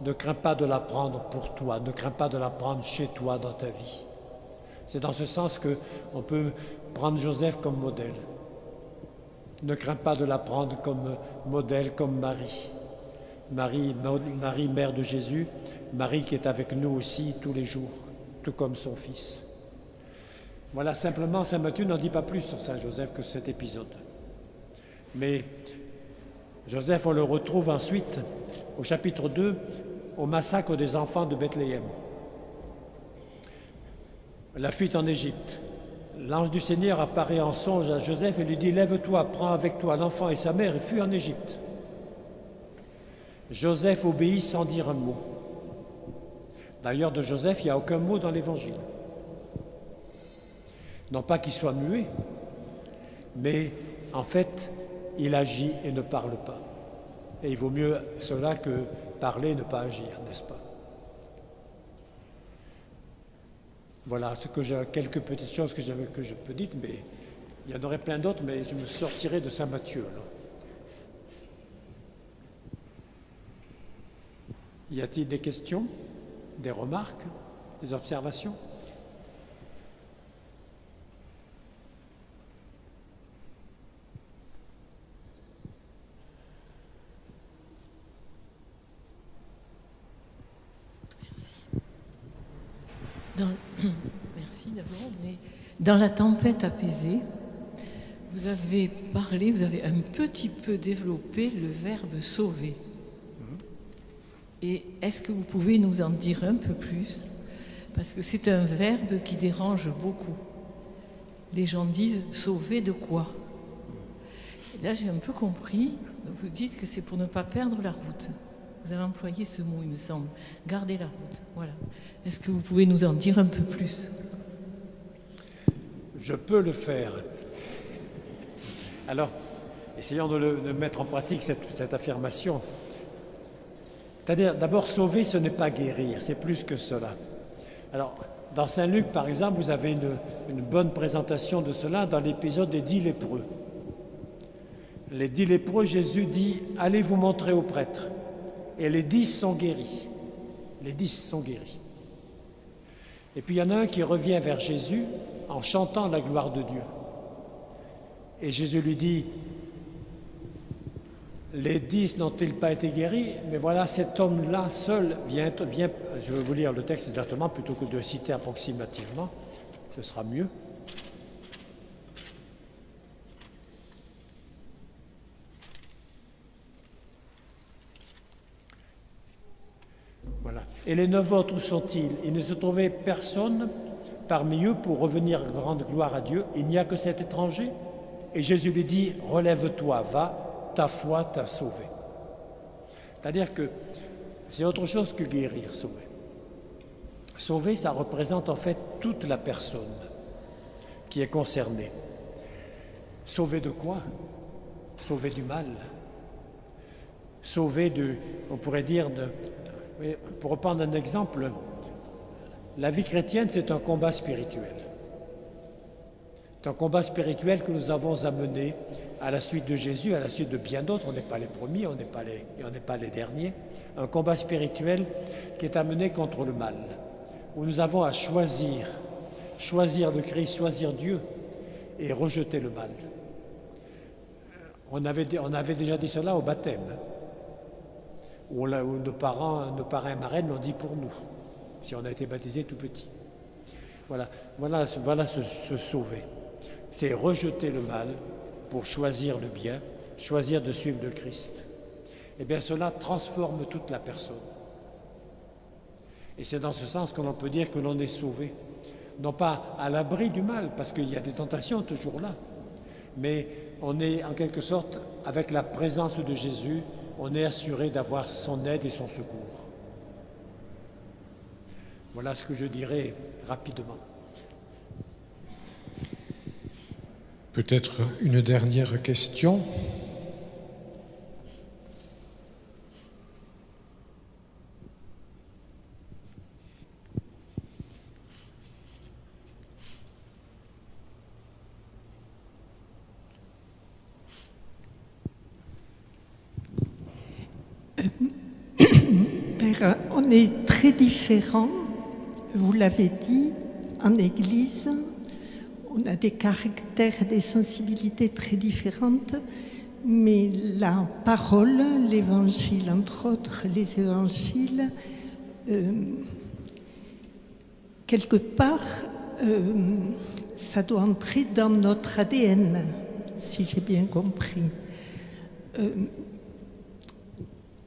Ne crains pas de la prendre pour toi. Ne crains pas de la prendre chez toi dans ta vie. C'est dans ce sens qu'on peut prendre Joseph comme modèle. Ne crains pas de la prendre comme modèle, comme Marie. Marie, mère de Jésus, Marie qui est avec nous aussi tous les jours, tout comme son fils. Voilà, simplement, Saint Matthieu n'en dit pas plus sur Saint Joseph que cet épisode. Mais Joseph, on le retrouve ensuite au chapitre 2, au massacre des enfants de Bethléem. La fuite en Égypte. L'ange du Seigneur apparaît en songe à Joseph et lui dit « Lève-toi, prends avec toi l'enfant et sa mère et fuis en Égypte. » Joseph obéit sans dire un mot. D'ailleurs, de Joseph, il n'y a aucun mot dans l'Évangile. Non pas qu'il soit muet, mais en fait, il agit et ne parle pas. Et il vaut mieux cela que parler et ne pas agir, n'est-ce pas? Voilà, quelques petites choses que je peux dire, mais il y en aurait plein d'autres, mais je me sortirai de Saint Matthieu. Là. Y a-t-il des questions, des remarques, des observations? Merci d'abord. Dans la tempête apaisée, vous avez parlé, vous avez un petit peu développé le verbe sauver. Et est-ce que vous pouvez nous en dire un peu plus? Parce que c'est un verbe qui dérange beaucoup. Les gens disent sauver de quoi? Et là, j'ai un peu compris. Vous dites que c'est pour ne pas perdre la route. Vous avez employé ce mot, il me semble. Garder la route. Voilà. Est-ce que vous pouvez nous en dire un peu plus? Je peux le faire. Alors, essayons de mettre en pratique cette affirmation. C'est-à-dire, d'abord, sauver, ce n'est pas guérir, c'est plus que cela. Alors, dans Saint Luc, par exemple, vous avez une bonne présentation de cela dans l'épisode des 10 lépreux. Les 10 lépreux, Jésus dit « Allez vous montrer aux prêtres ». Et les 10 sont guéris. Les 10 sont guéris. Et puis il y en a un qui revient vers Jésus en chantant la gloire de Dieu. Et Jésus lui dit, les 10 n'ont-ils pas été guéris? Mais voilà, cet homme-là seul vient, je vais vous lire le texte exactement plutôt que de citer approximativement, ce sera mieux. Voilà. Et les 9 autres, où sont-ils? Il ne se trouvait personne parmi eux pour revenir rendre gloire à Dieu. Il n'y a que cet étranger. Et Jésus lui dit, relève-toi, va, ta foi t'a sauvé. C'est-à-dire que c'est autre chose que guérir, sauver. Sauver, ça représente en fait toute la personne qui est concernée. Sauver de quoi? Sauver du mal. Sauver on pourrait dire, pour reprendre un exemple, la vie chrétienne, c'est un combat spirituel. C'est un combat spirituel que nous avons à mener à la suite de Jésus, à la suite de bien d'autres, on n'est pas les premiers, on n'est pas les derniers, un combat spirituel qui est à mener contre le mal, où nous avons à choisir le Christ, choisir Dieu et rejeter le mal. On avait déjà dit cela au baptême, où nos parents et marraines l'ont dit pour nous, si on a été baptisé tout petit. Voilà se sauver. C'est rejeter le mal pour choisir le bien, choisir de suivre le Christ. Eh bien, cela transforme toute la personne. Et c'est dans ce sens que l'on peut dire que l'on est sauvé. Non pas à l'abri du mal, parce qu'il y a des tentations toujours là, mais on est en quelque sorte, avec la présence de Jésus, on est assuré d'avoir son aide et son secours. Voilà ce que je dirais rapidement. Peut-être une dernière question. Père, on est très différents, vous l'avez dit, en Église. On a des caractères, des sensibilités très différentes, mais la parole, l'Évangile, entre autres, les évangiles, quelque part, ça doit entrer dans notre ADN, si j'ai bien compris.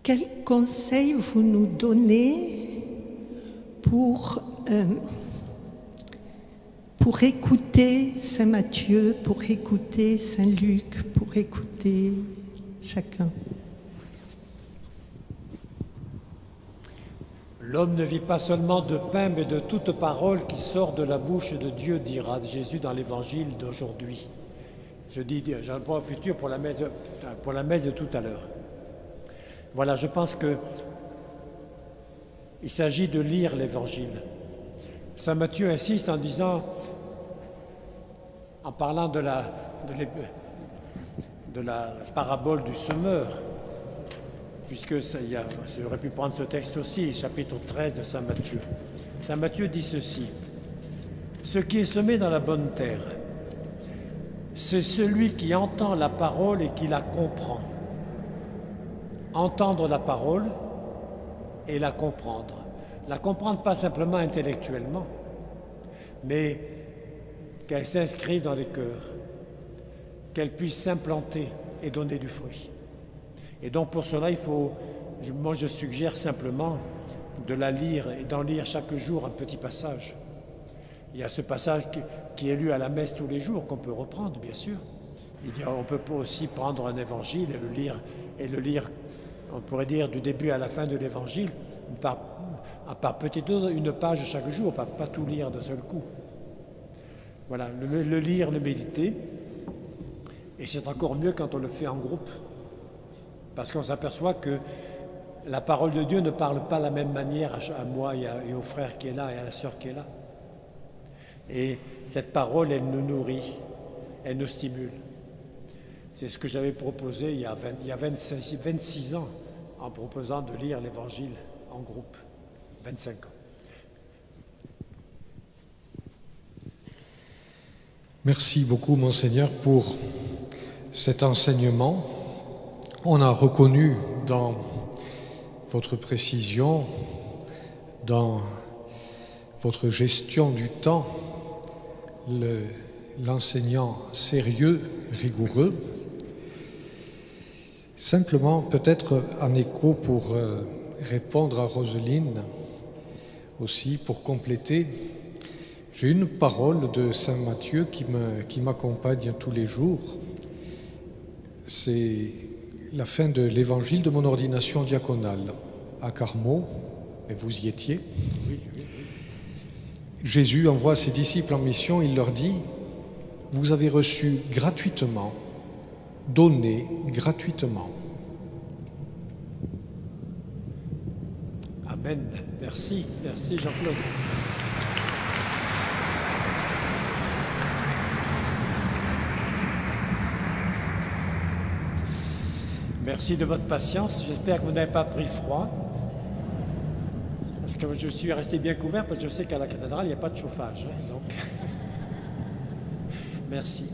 Quel conseil vous nous donnez pour écouter Saint Matthieu, pour écouter Saint Luc, pour écouter chacun? L'homme ne vit pas seulement de pain, mais de toute parole qui sort de la bouche de Dieu, dira Jésus dans l'évangile d'aujourd'hui. J'emploie au futur pour la messe de tout à l'heure. Voilà, je pense qu'il s'agit de lire l'évangile. Saint Matthieu insiste en parlant de la parabole du semeur, puisque j'aurais pu prendre ce texte aussi, chapitre 13 de Saint Matthieu. Saint Matthieu dit ceci: « Ce qui est semé dans la bonne terre, c'est celui qui entend la parole et qui la comprend. » Entendre la parole et la comprendre. La comprendre pas simplement intellectuellement, mais qu'elle s'inscrive dans les cœurs, qu'elle puisse s'implanter et donner du fruit. Et donc pour cela, moi je suggère simplement de la lire et d'en lire chaque jour un petit passage. Il y a ce passage qui est lu à la messe tous les jours, qu'on peut reprendre, bien sûr. On peut aussi prendre un évangile et le lire, on pourrait dire, du début à la fin de l'évangile, par petite dose, une page chaque jour, pas tout lire d'un seul coup. Voilà, le lire, le méditer, et c'est encore mieux quand on le fait en groupe, parce qu'on s'aperçoit que la parole de Dieu ne parle pas de la même manière à moi et au frère qui est là et à la sœur qui est là. Et cette parole, elle nous nourrit, elle nous stimule. C'est ce que j'avais proposé il y a 26 ans, en proposant de lire l'Évangile en groupe, 25 ans. Merci beaucoup, Monseigneur, pour cet enseignement. On a reconnu dans votre précision, dans votre gestion du temps, l'enseignant sérieux, rigoureux. Simplement, peut-être en écho pour répondre à Roseline, aussi pour compléter, j'ai une parole de Saint Matthieu qui m'accompagne tous les jours. C'est la fin de l'évangile de mon ordination diaconale à Carmaux, et vous y étiez. Oui. Jésus envoie ses disciples en mission, il leur dit: vous avez reçu gratuitement, donné gratuitement. Amen. Merci Jean-Claude. Merci de votre patience. J'espère que vous n'avez pas pris froid. Parce que je suis resté bien couvert parce que je sais qu'à la cathédrale, il n'y a pas de chauffage. Donc, merci.